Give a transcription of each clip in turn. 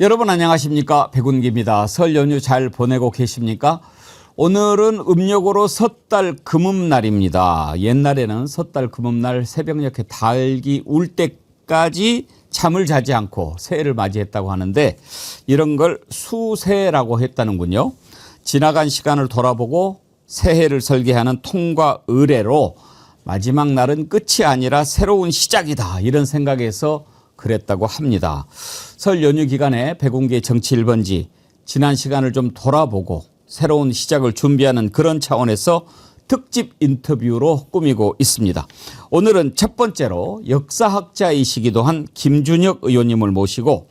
여러분 안녕하십니까? 백운기입니다. 설 연휴 잘 보내고 계십니까? 오늘은 음력으로 섣달 금음날입니다. 옛날에는 섣달 금음날 새벽녘에 닭이 울 때까지 잠을 자지 않고 새해를 맞이했다고 하는데 이런 걸 수새라고 했다는군요. 지나간 시간을 돌아보고 새해를 설계하는 통과 의례로 마지막 날은 끝이 아니라 새로운 시작이다 이런 생각에서 그랬다고 합니다. 설 연휴 기간에 백운기의 정치 1번지 지난 시간을 좀 돌아보고 새로운 시작을 준비하는 그런 차원에서 특집 인터뷰로 꾸미고 있습니다. 오늘은 첫 번째로 역사학자이시기도 한 김준혁 의원님을 모시고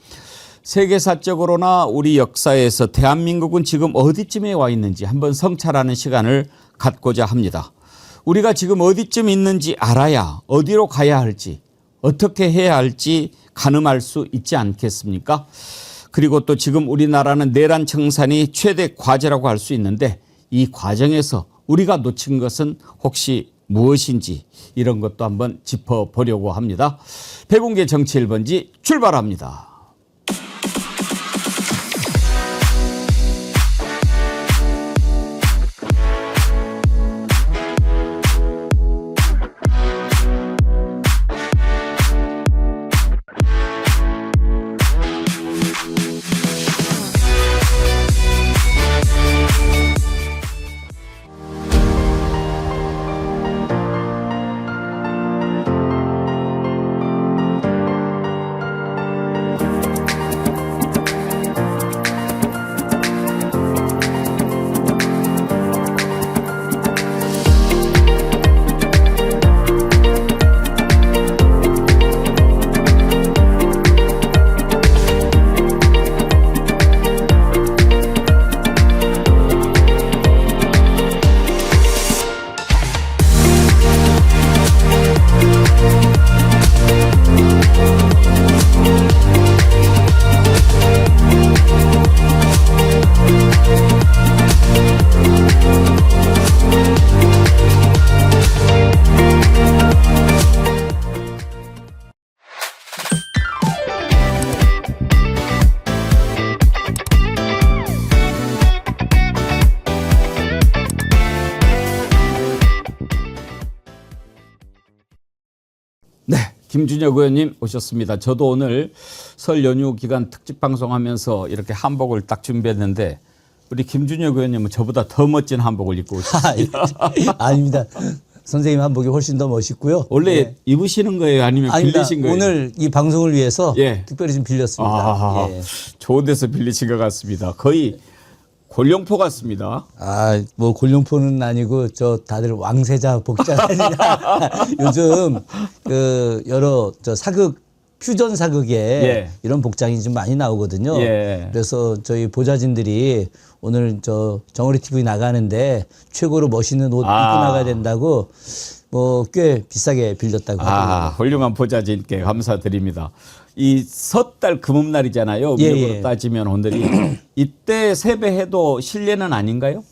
세계사적으로나 우리 역사에서 대한민국은 지금 어디쯤에 와 있는지 한번 성찰하는 시간을 갖고자 합니다. 우리가 지금 어디쯤 있는지 알아야 어디로 가야 할지 어떻게 해야 할지 가늠할 수 있지 않겠습니까? 그리고 또 지금 우리나라는 내란 청산이 최대 과제라고 할 수 있는데 이 과정에서 우리가 놓친 것은 혹시 무엇인지 이런 것도 한번 짚어보려고 합니다. 백운기의 정치 1번지 출발합니다. 네, 김준혁 의원님 오셨습니다. 저도 오늘 설 연휴 기간 특집 방송하면서 이렇게 한복을 딱 준비했는데 우리 김준혁 의원님은 저보다 더 멋진 한복을 입고 오셨습니다. 아닙니다. 선생님 한복이 훨씬 더 멋있고요. 원래 예. 입으시는 거예요? 아니면 아닙니다. 빌리신 거예요? 오늘 이 방송을 위해서 예. 특별히 좀 빌렸습니다. 아, 예. 좋은 데서 빌리신 것 같습니다. 거의 골룡포 같습니다. 뭐 골룡포는 아니고 저 다들 왕세자 복장하느냐. 요즘 그 여러 저 사극 퓨전 사극에 예. 이런 복장이 좀 많이 나오거든요. 예. 그래서 저희 보좌진들이 오늘 저 정어리 TV 나가는데 최고로 멋있는 옷 입고 나가야 된다고 뭐 꽤 비싸게 빌렸다고 하더라고요. 훌륭한 보좌진께 감사드립니다. 이 섣달 금음날이잖아요. 예, 음력으로 예. 따지면 오늘이 이때 세배해도 실례는 아닌가요?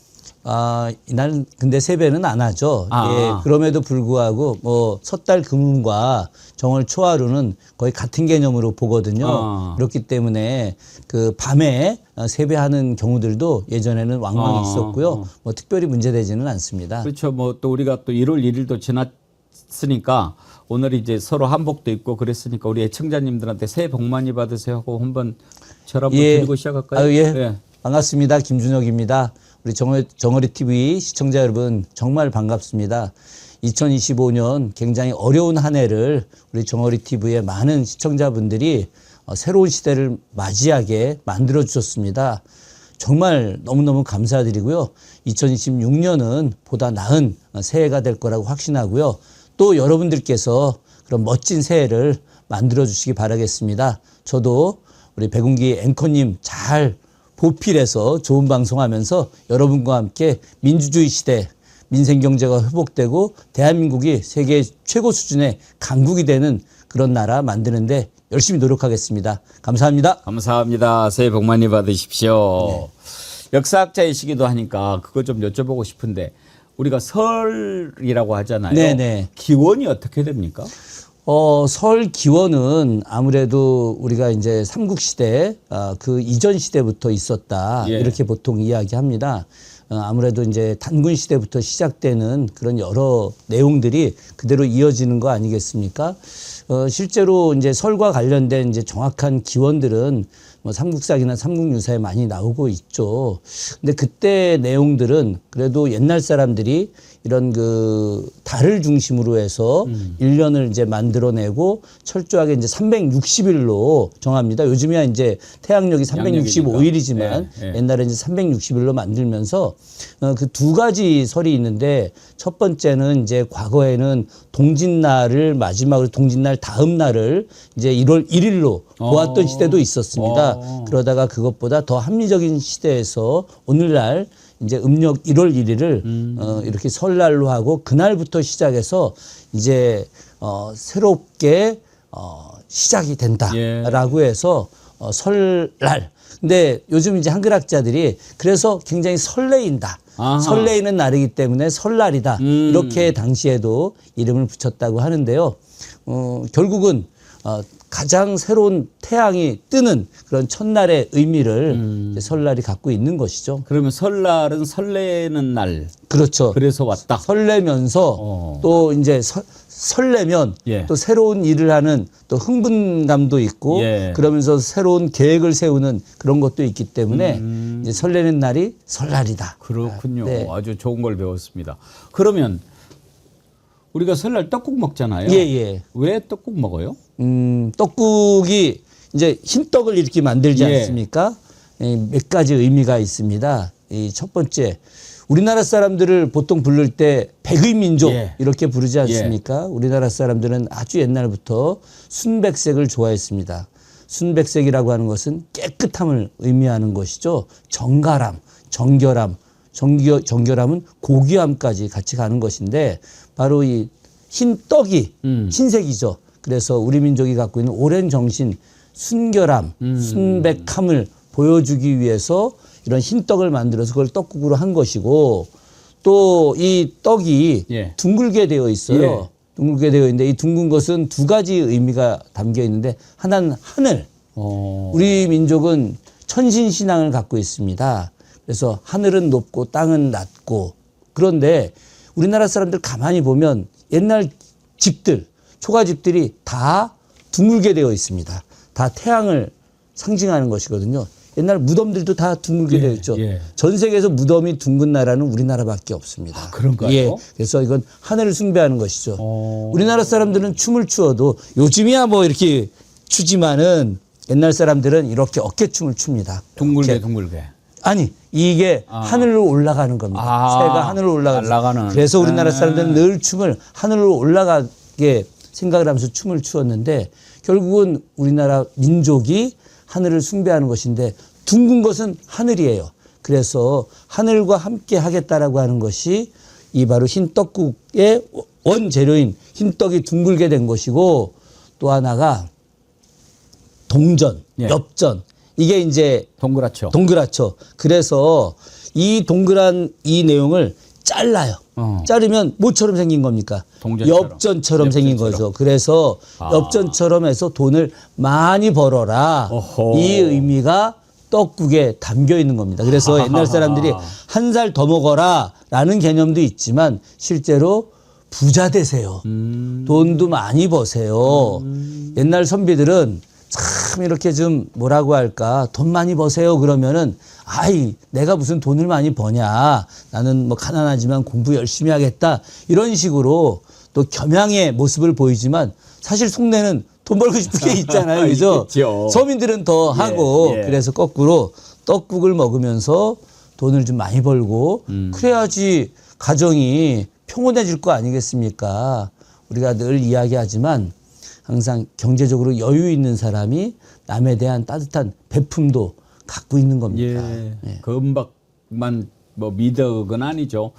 이날은 근데 세배는 안 하죠. 예, 그럼에도 불구하고 뭐 섣달 금음과 정월 초하루는 거의 같은 개념으로 보거든요. 그렇기 때문에 그 밤에 세배하는 경우들도 예전에는 왕왕 있었고요. 뭐 특별히 문제되지는 않습니다. 그렇죠. 뭐 또 우리가 또 1월 1일도 지났으니까 오늘 이제 서로 한복도 입고 그랬으니까 우리 애청자님들한테 새해 복 많이 받으세요 하고 한번 절 한번 드리고 시작할까요? 예. 반갑습니다. 김준혁입니다. 우리 정어리 TV 시청자 여러분 정말 반갑습니다. 2025년 굉장히 어려운 한 해를 우리 정어리 TV의 많은 시청자분들이 새로운 시대를 맞이하게 만들어 주셨습니다. 정말 너무너무 감사드리고요. 2026년은 보다 나은 새해가 될 거라고 확신하고요. 또 여러분들께서 그런 멋진 새해를 만들어 주시기 바라겠습니다. 저도 우리 백운기 앵커님 잘 보필해서 좋은 방송하면서 여러분과 함께 민주주의 시대, 민생경제가 회복되고 대한민국이 세계 최고 수준의 강국이 되는 그런 나라 만드는데 열심히 노력하겠습니다. 감사합니다. 감사합니다. 새해 복 많이 받으십시오. 네. 역사학자이시기도 하니까 그거 좀 여쭤보고 싶은데 우리가 설이라고 하잖아요. 네네. 기원이 어떻게 됩니까? 설 기원은 아무래도 우리가 이제 삼국시대, 그 이전 시대부터 있었다. 예. 이렇게 보통 이야기합니다. 아무래도 이제 단군 시대부터 시작되는 그런 여러 내용들이 그대로 이어지는 거 아니겠습니까? 실제로 이제 설과 관련된 이제 정확한 기원들은 뭐 삼국사기나 삼국유사에 많이 나오고 있죠. 근데 그때 내용들은 그래도 옛날 사람들이 이런 그 달을 중심으로 해서 일년을 이제 만들어내고 철저하게 이제 360일로 정합니다. 요즘이야 이제 태양력이 365일이지만 예, 예. 옛날에 이제 360일로 만들면서 그 두 가지 설이 있는데 첫 번째는 이제 과거에는 동짓날을 마지막으로 동짓날 다음 날을 이제 1월 1일로 보았던 시대도 있었습니다. 그러다가 그것보다 더 합리적인 시대에서 오늘날 이제 음력 1월 1일을 이렇게 설날로 하고 그날부터 시작해서 이제 새롭게 시작이 된다라고 해서 설날. 근데 요즘 이제 한글학자들이 그래서 굉장히 설레인다. 아하. 설레이는 날이기 때문에 설날이다. 이렇게 당시에도 이름을 붙였다고 하는데요. 결국은 가장 새로운 태양이 뜨는 그런 첫날의 의미를 이제 설날이 갖고 있는 것이죠. 그러면 설날은 설레는 날. 그렇죠. 그래서 왔다. 설레면서 또 이제 설레면 예. 또 새로운 일을 하는 또 흥분감도 있고 예. 그러면서 새로운 계획을 세우는 그런 것도 있기 때문에 이제 설레는 날이 설날이다. 그렇군요. 네. 아주 좋은 걸 배웠습니다. 그러면 우리가 설날 떡국 먹잖아요. 예, 예. 왜 떡국 먹어요? 떡국이 이제 흰떡을 이렇게 만들지 예. 않습니까? 몇 가지 의미가 있습니다. 이 첫 번째, 우리나라 사람들을 보통 부를 때 백의민족 예. 이렇게 부르지 않습니까? 우리나라 사람들은 아주 옛날부터 순백색을 좋아했습니다. 순백색이라고 하는 것은 깨끗함을 의미하는 것이죠. 정갈함, 정결함, 정결함은 고귀함까지 같이 가는 것인데 바로 이 흰떡이 흰색이죠. 그래서 우리 민족이 갖고 있는 오랜 정신, 순결함, 순백함을 보여주기 위해서 이런 흰떡을 만들어서 그걸 떡국으로 한 것이고 또 이 떡이 예. 둥글게 되어 있어요. 예. 둥글게 되어 있는데 이 둥근 것은 두 가지 의미가 담겨 있는데 하나는 하늘. 우리 민족은 천신신앙을 갖고 있습니다. 그래서 하늘은 높고 땅은 낮고 그런데 우리나라 사람들 가만히 보면 옛날 집들, 초가집들이 다 둥글게 되어 있습니다. 다 태양을 상징하는 것이거든요. 옛날 무덤들도 다 둥글게 되어 있죠. 예. 전 세계에서 무덤이 둥근 나라는 우리나라밖에 없습니다. 그런가요? 예. 그래서 이건 하늘을 숭배하는 것이죠. 우리나라 사람들은 춤을 추어도 요즘이야 뭐 이렇게 추지만은 옛날 사람들은 이렇게 어깨춤을 춥니다. 둥글게 이렇게. 둥글게. 아니 이게 하늘로 올라가는 겁니다. 새가 하늘로 올라가는. 그래서 우리나라 사람들은 늘 춤을 하늘로 올라가게 생각을 하면서 춤을 추었는데 결국은 우리나라 민족이 하늘을 숭배하는 것인데 둥근 것은 하늘이에요. 그래서 하늘과 함께 하겠다라고 하는 것이 이 바로 흰떡국의 원재료인 흰떡이 둥글게 된 것이고 또 하나가 동전, 예. 엽전 이게 이제 동그랗죠. 동그랗죠. 그래서 이 동그란 이 내용을 잘라요. 자르면 뭐처럼 생긴 겁니까? 동전처럼. 엽전처럼 생긴 거죠. 그래서 엽전처럼 해서 돈을 많이 벌어라. 어허. 이 의미가 떡국에 담겨 있는 겁니다. 그래서 옛날 사람들이 한 살 더 먹어라 라는 개념도 있지만 실제로 부자 되세요. 돈도 많이 버세요. 옛날 선비들은 참 이렇게 좀 뭐라고 할까 돈 많이 버세요 그러면은 아이 내가 무슨 돈을 많이 버냐 나는 뭐 가난하지만 공부 열심히 하겠다 이런 식으로 또 겸양의 모습을 보이지만 사실 속내는 돈 벌고 싶은 게 있잖아요. 그죠? 있겠죠. 서민들은 더 하고 예. 그래서 거꾸로 떡국을 먹으면서 돈을 좀 많이 벌고 그래야지 가정이 평온해질 거 아니겠습니까? 우리가 늘 이야기하지만 항상 경제적으로 여유 있는 사람이 남에 대한 따뜻한 베품도 갖고 있는 겁니다. 예. 금박만 뭐 미덕은 아니죠.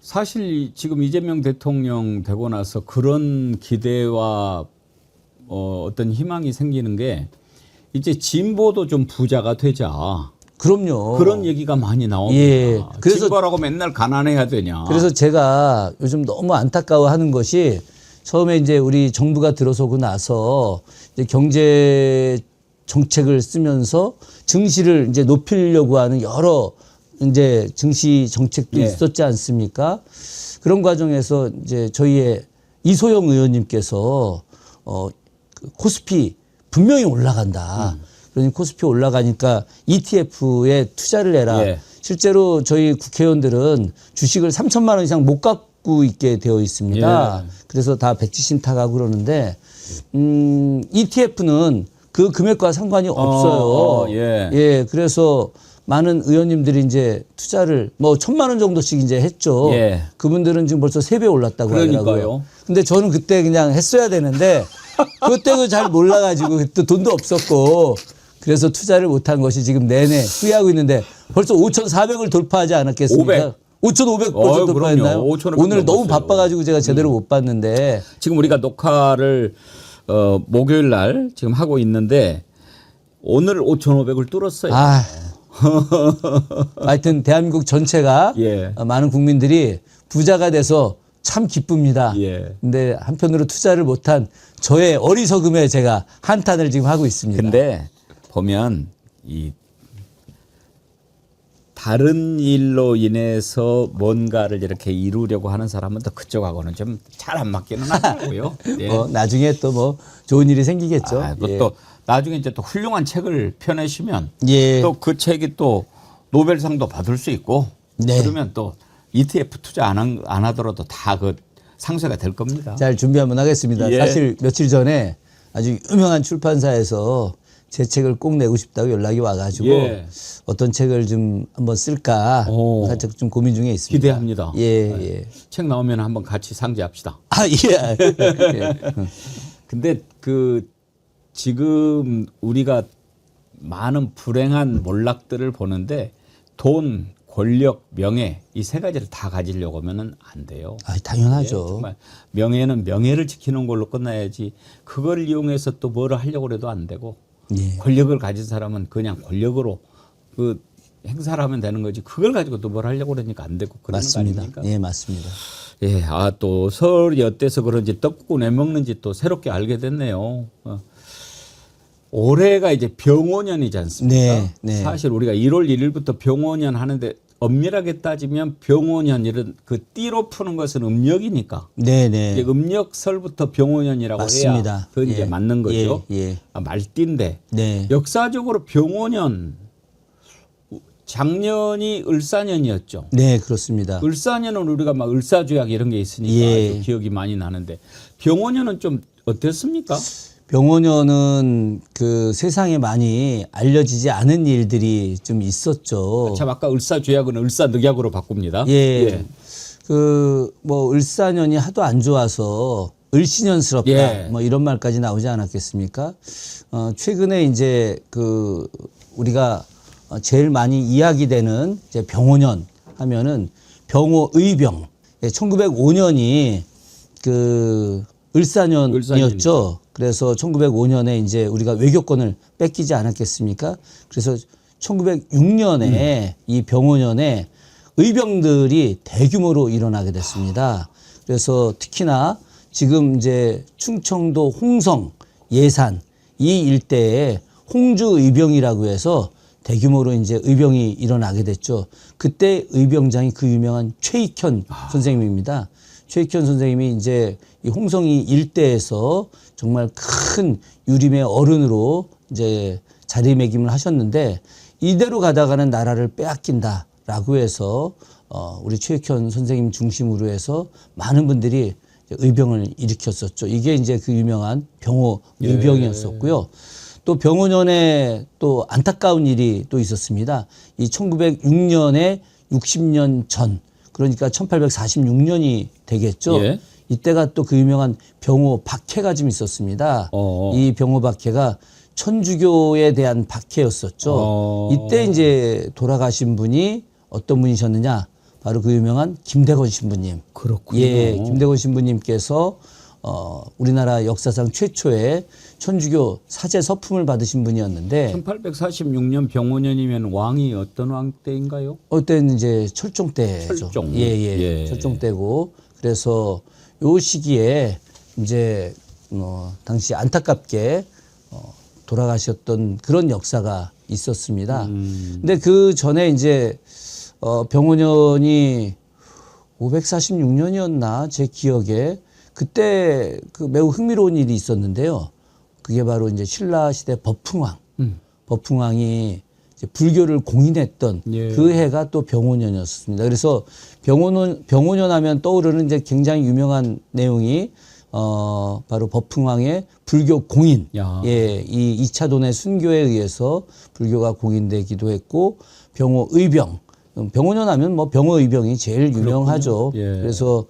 사실 지금 이재명 대통령 되고 나서 그런 기대와 어떤 희망이 생기는 게 이제 진보도 좀 부자가 되자. 그럼요. 그런 얘기가 많이 나옵니다. 예. 그래서 진보라고 맨날 가난해야 되냐. 그래서 제가 요즘 너무 안타까워하는 것이 처음에 이제 우리 정부가 들어서고 나서 이제 경제 정책을 쓰면서 증시를 이제 높이려고 하는 여러 이제 증시 정책도 예. 있었지 않습니까? 그런 과정에서 이제 저희의 이소영 의원님께서 그 코스피 분명히 올라간다. 그러니 코스피 올라가니까 ETF에 투자를 해라. 예. 실제로 저희 국회의원들은 주식을 3천만 원 이상 못 갖고 있게 되어 있습니다. 예. 그래서 다 백지 신탁하고 그러는데 ETF는 그 금액과 상관이 없어요. 예. 예, 그래서 많은 의원님들이 이제 투자를 뭐 1,000만 원 정도씩 이제 했죠. 예. 그분들은 지금 벌써 3배 올랐다고 그러니까요. 하더라고요. 근데 저는 그때 그냥 했어야 되는데 그때도 잘 몰라가지고 그때 돈도 없었고 그래서 투자를 못한 것이 지금 내내 후회하고 있는데 벌써 5,400을 돌파하지 않았겠습니까? 5,500 벌써 돌파했나요? 5,500 오늘 너무 넘었어요. 바빠가지고 제가 제대로 못 봤는데 지금 우리가 녹화를 목요일 날 지금 하고 있는데 오늘 5,500을 뚫었어요. 아, 하여튼 대한민국 전체가 예. 많은 국민들이 부자가 돼서 참 기쁩니다. 예. 근데 한편으로 투자를 못한 저의 어리석음에 제가 한탄을 지금 하고 있습니다. 근데 보면 이 다른 일로 인해서 뭔가를 이렇게 이루려고 하는 사람은 또 그쪽하고는 좀 잘 안 맞기는 하더라고요. 예. 나중에 또 뭐 좋은 일이 생기겠죠. 아, 예. 또 나중에 이제 또 훌륭한 책을 펴내시면 예. 또 그 책이 또 노벨상도 받을 수 있고 네. 그러면 또 ETF 투자 안 하더라도 다 그 상쇄가 될 겁니다. 잘 준비 한번 하겠습니다. 예. 사실 며칠 전에 아주 유명한 출판사에서 제 책을 꼭 내고 싶다고 연락이 와가지고 예. 어떤 책을 좀 한번 쓸까 오. 살짝 좀 고민 중에 있습니다. 기대합니다. 예, 예. 책 나오면 한번 같이 상제합시다. 아, 예. 예. 근데 그 지금 우리가 많은 불행한 몰락들을 보는데 돈, 권력, 명예 이 세 가지를 다 가지려고 하면은 안 돼요. 아, 당연하죠. 예, 정말 명예는 명예를 지키는 걸로 끝나야지 그걸 이용해서 또 뭐를 하려고 해도 안 되고 예. 권력을 가진 사람은 그냥 권력으로 그 행사를 하면 되는 거지 그걸 가지고 또 뭘 하려고 그러니까 안 되고 그런 거 맞습니다. 아닙니까? 예, 맞습니다. 예, 아, 또 설이 어때서 그런지 떡국 왜 먹는지 또 새롭게 알게 됐네요. 올해가 이제 병오년이지 않습니까? 네, 네. 사실 우리가 1월 1일부터 병오년 하는데 엄밀하게 따지면 병오년 이런 그 띠로 푸는 것은 음력이니까 네, 네. 이제 음력설부터 병오년이라고 맞습니다. 해야 그 이제 예. 맞는 거죠. 예, 예. 아, 말띠인데 네. 역사적으로 병오년 작년이 을사년이었죠. 네, 그렇습니다. 을사년은 우리가 막 을사조약 이런 게 있으니까 예. 아주 기억이 많이 나는데 병오년은 좀 어땠습니까? 병오년은 그 세상에 많이 알려지지 않은 일들이 좀 있었죠. 참 아까 을사조약은 을사늑약으로 바꿉니다. 예. 그 뭐 을사년이 하도 안 좋아서 을신년스럽다. 예. 뭐 이런 말까지 나오지 않았겠습니까? 최근에 이제 그 우리가 제일 많이 이야기되는 이제 병오년 하면은 병오의병. 1905년이 그 을사년이었죠. 그래서 1905년에 이제 우리가 외교권을 뺏기지 않았겠습니까? 그래서 1906년에 이 병오년에 의병들이 대규모로 일어나게 됐습니다. 그래서 특히나 지금 이제 충청도 홍성, 예산 이 일대에 홍주 의병이라고 해서 대규모로 이제 의병이 일어나게 됐죠. 그때 의병장이 그 유명한 최익현 선생님입니다. 최익현 선생님이 이제 이 홍성이 일대에서 정말 큰 유림의 어른으로 이제 자리매김을 하셨는데 이대로 가다가는 나라를 빼앗긴다라고 해서 우리 최익현 선생님 중심으로 해서 많은 분들이 의병을 일으켰었죠. 이게 이제 그 유명한 병오 의병이었었고요. 또 병오년에 또 안타까운 일이 또 있었습니다. 이 1906년에 60년 전 그러니까 1846년이 되겠죠. 예. 이때가 또 그 유명한 병오 박해가 좀 있었습니다. 이 병오 박해가 천주교에 대한 박해였었죠. 이때 이제 돌아가신 분이 어떤 분이셨느냐? 바로 그 유명한 김대건 신부님. 그렇군요. 예, 김대건 신부님께서 우리나라 역사상 최초의 천주교 사제 서품을 받으신 분이었는데 1846년 병오년이면 왕이 어떤 왕 때인가요? 어때는 이제 철종 때죠. 철종. 예. 철종 때고 그래서 요 시기에 이제 당시 안타깝게 돌아가셨던 그런 역사가 있었습니다. 근데 그 전에 이제 병원년이 546년이었나 제 기억에 그때 그 매우 흥미로운 일이 있었는데요. 그게 바로 이제 신라 시대 법흥왕. 법흥왕이 이제 불교를 공인했던 예. 그 해가 또 병오년이었습니다. 그래서 병오년 하면 떠오르는 이제 굉장히 유명한 내용이 바로 법흥왕의 불교 공인. 야. 예, 이 2차 도내 순교에 의해서 불교가 공인되기도 했고 병오의병. 병오년 하면 뭐 병오의병이 제일 유명하죠. 예. 그래서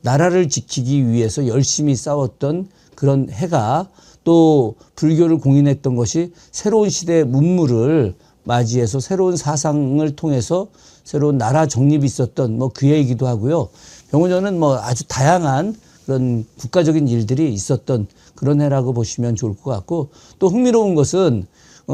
나라를 지키기 위해서 열심히 싸웠던 그런 해가 또 불교를 공인했던 것이 새로운 시대의 문물을 맞이해서 새로운 사상을 통해서 새로운 나라 정립이 있었던 뭐 그 해이기도 하고요. 병오년은 뭐 아주 다양한 그런 국가적인 일들이 있었던 그런 해라고 보시면 좋을 것 같고 또 흥미로운 것은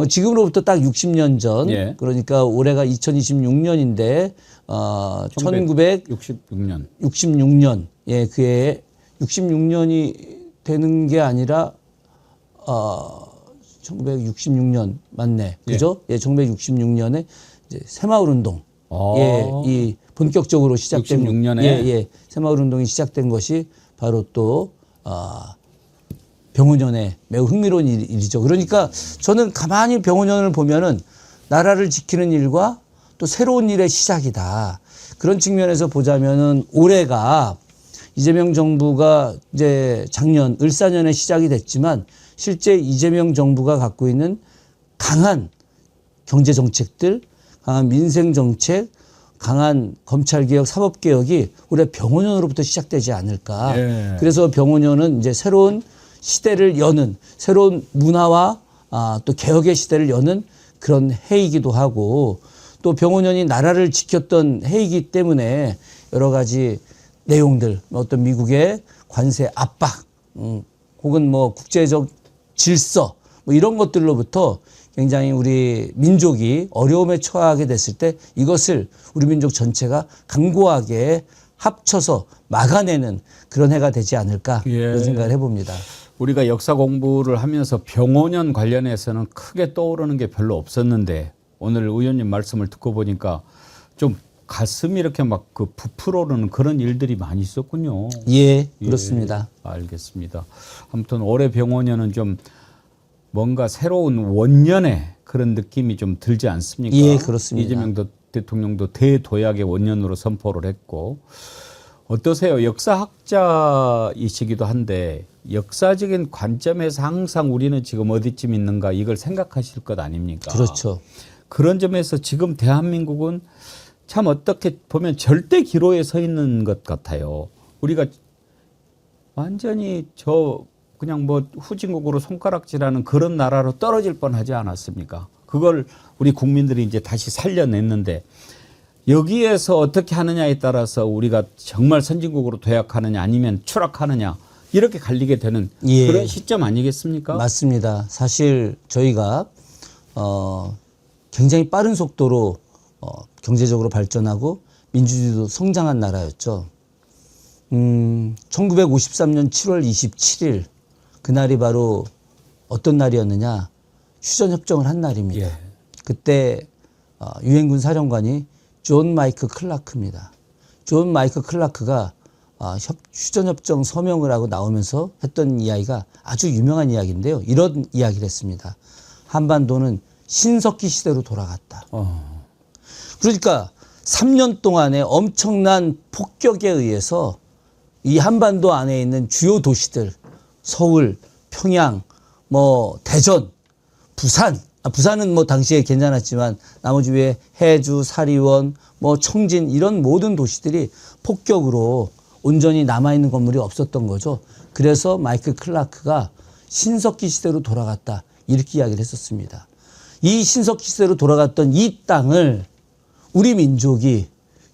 지금으로부터 딱 60년 전 예. 그러니까 올해가 2026년인데 1966년. 66년 예, 그해 66년이 되는 게 아니라 1966년 맞네. 그죠? 예, 1966년에 이제 새마을 운동. 예, 이 본격적으로 시작된 66년에 예, 새마을 운동이 시작된 것이 바로 또 병오년에 매우 흥미로운 일이죠. 그러니까 저는 가만히 병오년을 보면은 나라를 지키는 일과 또 새로운 일의 시작이다. 그런 측면에서 보자면은 올해가 이재명 정부가 이제 작년 을사년에 시작이 됐지만 실제 이재명 정부가 갖고 있는 강한 경제 정책들, 강한 민생 정책, 강한 검찰개혁, 사법개혁이 올해 병오년으로부터 시작되지 않을까. 예. 그래서 병오년은 이제 새로운 시대를 여는 새로운 문화와 또 개혁의 시대를 여는 그런 해이기도 하고 또 병오년이 나라를 지켰던 해이기 때문에 여러 가지 내용들 어떤 미국의 관세 압박 혹은 뭐 국제적 질서 뭐 이런 것들로부터 굉장히 우리 민족이 어려움에 처하게 됐을 때 이것을 우리 민족 전체가 강고하게 합쳐서 막아내는 그런 해가 되지 않을까 예. 그런 생각을 해봅니다. 우리가 역사 공부를 하면서 병오년 관련해서는 크게 떠오르는 게 별로 없었는데 오늘 의원님 말씀을 듣고 보니까 좀 가슴이 이렇게 막 그 부풀어오르는 그런 일들이 많이 있었군요. 예, 그렇습니다. 예, 알겠습니다. 아무튼 올해 병오년은 좀 뭔가 새로운 원년의 그런 느낌이 좀 들지 않습니까? 예, 그렇습니다. 이재명 대통령도 대도약의 원년으로 선포를 했고 어떠세요? 역사학자이시기도 한데 역사적인 관점에서 항상 우리는 지금 어디쯤 있는가 이걸 생각하실 것 아닙니까? 그렇죠. 그런 점에서 지금 대한민국은 참 어떻게 보면 절대 기로에 서 있는 것 같아요. 우리가 완전히 그냥 뭐 후진국으로 손가락질하는 그런 나라로 떨어질 뻔하지 않았습니까? 그걸 우리 국민들이 이제 다시 살려냈는데 여기에서 어떻게 하느냐에 따라서 우리가 정말 선진국으로 도약하느냐 아니면 추락하느냐 이렇게 갈리게 되는 예. 그런 시점 아니겠습니까? 맞습니다. 사실 저희가 굉장히 빠른 속도로 경제적으로 발전하고 민주주의도 성장한 나라였죠. 1953년 7월 27일 그날이 바로 어떤 날이었느냐 휴전협정을 한 날입니다. 예. 그때 유엔군 사령관이 존 마이크 클라크입니다. 존 마이크 클라크가 휴전협정 서명을 하고 나오면서 했던 이야기가 아주 유명한 이야기인데요. 이런 이야기를 했습니다. 한반도는 신석기 시대로 돌아갔다. 그러니까 3년 동안의 엄청난 폭격에 의해서 이 한반도 안에 있는 주요 도시들 서울, 평양, 뭐 대전, 부산, 부산은 뭐 당시에 괜찮았지만 나머지 위에 해주, 사리원, 뭐 청진 이런 모든 도시들이 폭격으로 온전히 남아있는 건물이 없었던 거죠. 그래서 마이클 클라크가 신석기 시대로 돌아갔다 이렇게 이야기를 했었습니다. 이 신석기 시대로 돌아갔던 이 땅을 우리 민족이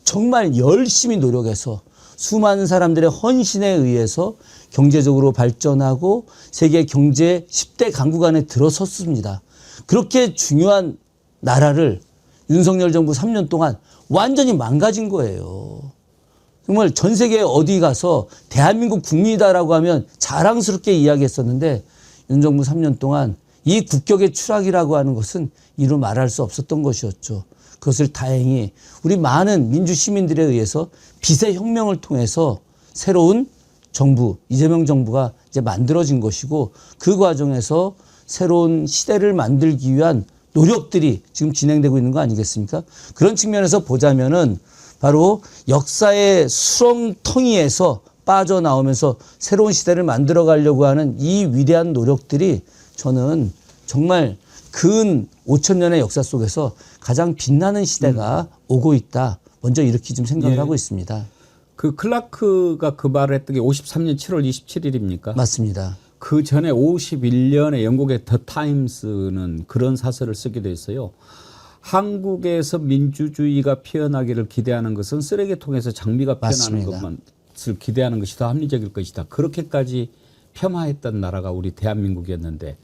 정말 열심히 노력해서 수많은 사람들의 헌신에 의해서 경제적으로 발전하고 세계 경제 10대 강국 안에 들어섰습니다. 그렇게 중요한 나라를 윤석열 정부 3년 동안 완전히 망가진 거예요. 정말 전 세계 어디 가서 대한민국 국민이다라고 하면 자랑스럽게 이야기했었는데 윤 정부 3년 동안 이 국격의 추락이라고 하는 것은 이루 말할 수 없었던 것이었죠. 그것을 다행히 우리 많은 민주 시민들에 의해서 빛의 혁명을 통해서 새로운 정부, 이재명 정부가 이제 만들어진 것이고 그 과정에서 새로운 시대를 만들기 위한 노력들이 지금 진행되고 있는 거 아니겠습니까? 그런 측면에서 보자면은 바로 역사의 수렁텅이에서 빠져나오면서 새로운 시대를 만들어 가려고 하는 이 위대한 노력들이 저는 정말 근 5,000년의 역사 속에서 가장 빛나는 시대가 오고 있다. 먼저 이렇게 좀 생각을 하고 있습니다. 그 클라크가 그 말을 했던 게 53년 7월 27일입니까? 맞습니다. 그 전에 51년에 영국의 더 타임스는 그런 사설을 쓰기도 했어요. 한국에서 민주주의가 피어나기를 기대하는 것은 쓰레기통에서 장미가 피어나는 것을 기대하는 것이 더 합리적일 것이다. 그렇게까지 폄하했던 나라가 우리 대한민국이었는데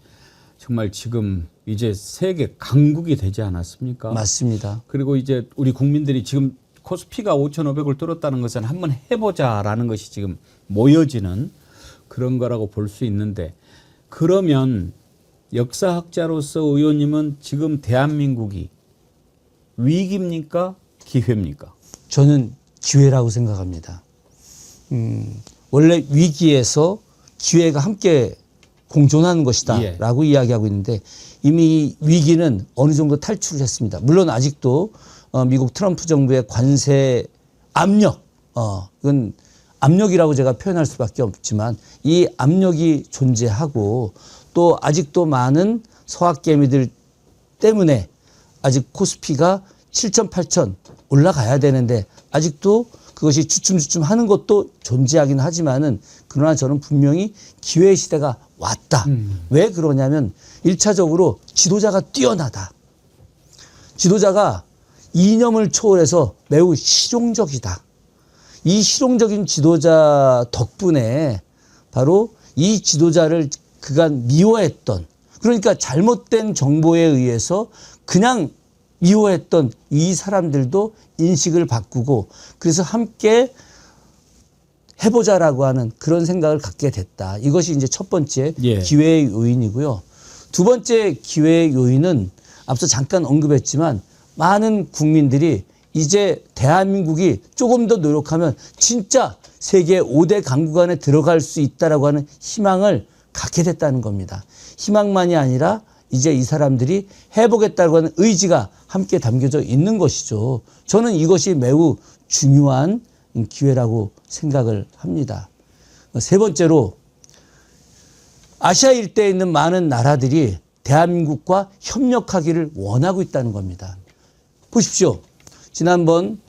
정말 지금 이제 세계 강국이 되지 않았습니까? 맞습니다. 그리고 이제 우리 국민들이 지금 코스피가 5,500을 뚫었다는 것은 한번 해보자라는 것이 지금 모여지는 그런 거라고 볼 수 있는데 그러면 역사학자로서 의원님은 지금 대한민국이 위기입니까? 기회입니까? 저는 기회라고 생각합니다. 원래 위기에서 기회가 함께 공존하는 것이다 예. 라고 이야기하고 있는데 이미 위기는 어느 정도 탈출을 했습니다. 물론 아직도 미국 트럼프 정부의 관세 압력, 이건 압력이라고 제가 표현할 수밖에 없지만 이 압력이 존재하고 또 아직도 많은 서학개미들 때문에 아직 코스피가 7천, 8천 올라가야 되는데 아직도 그것이 주춤주춤 하는 것도 존재하긴 하지만은 그러나 저는 분명히 기회의 시대가 왔다. 왜 그러냐면 1차적으로 지도자가 뛰어나다. 지도자가 이념을 초월해서 매우 실용적이다. 이 실용적인 지도자 덕분에 바로 이 지도자를 그간 미워했던 그러니까 잘못된 정보에 의해서 그냥 미워했던 이 사람들도 인식을 바꾸고 그래서 함께 해보자라고 하는 그런 생각을 갖게 됐다. 이것이 이제 첫 번째 예. 기회의 요인이고요. 두 번째 기회의 요인은 앞서 잠깐 언급했지만 많은 국민들이 이제 대한민국이 조금 더 노력하면 진짜 세계 5대 강국 안에 들어갈 수 있다라고 하는 희망을 갖게 됐다는 겁니다. 희망만이 아니라 이제 이 사람들이 해보겠다고 하는 의지가 함께 담겨져 있는 것이죠. 저는 이것이 매우 중요한 기회라고 생각을 합니다. 세 번째로 아시아 일대에 있는 많은 나라들이 대한민국과 협력하기를 원하고 있다는 겁니다. 보십시오. 지난번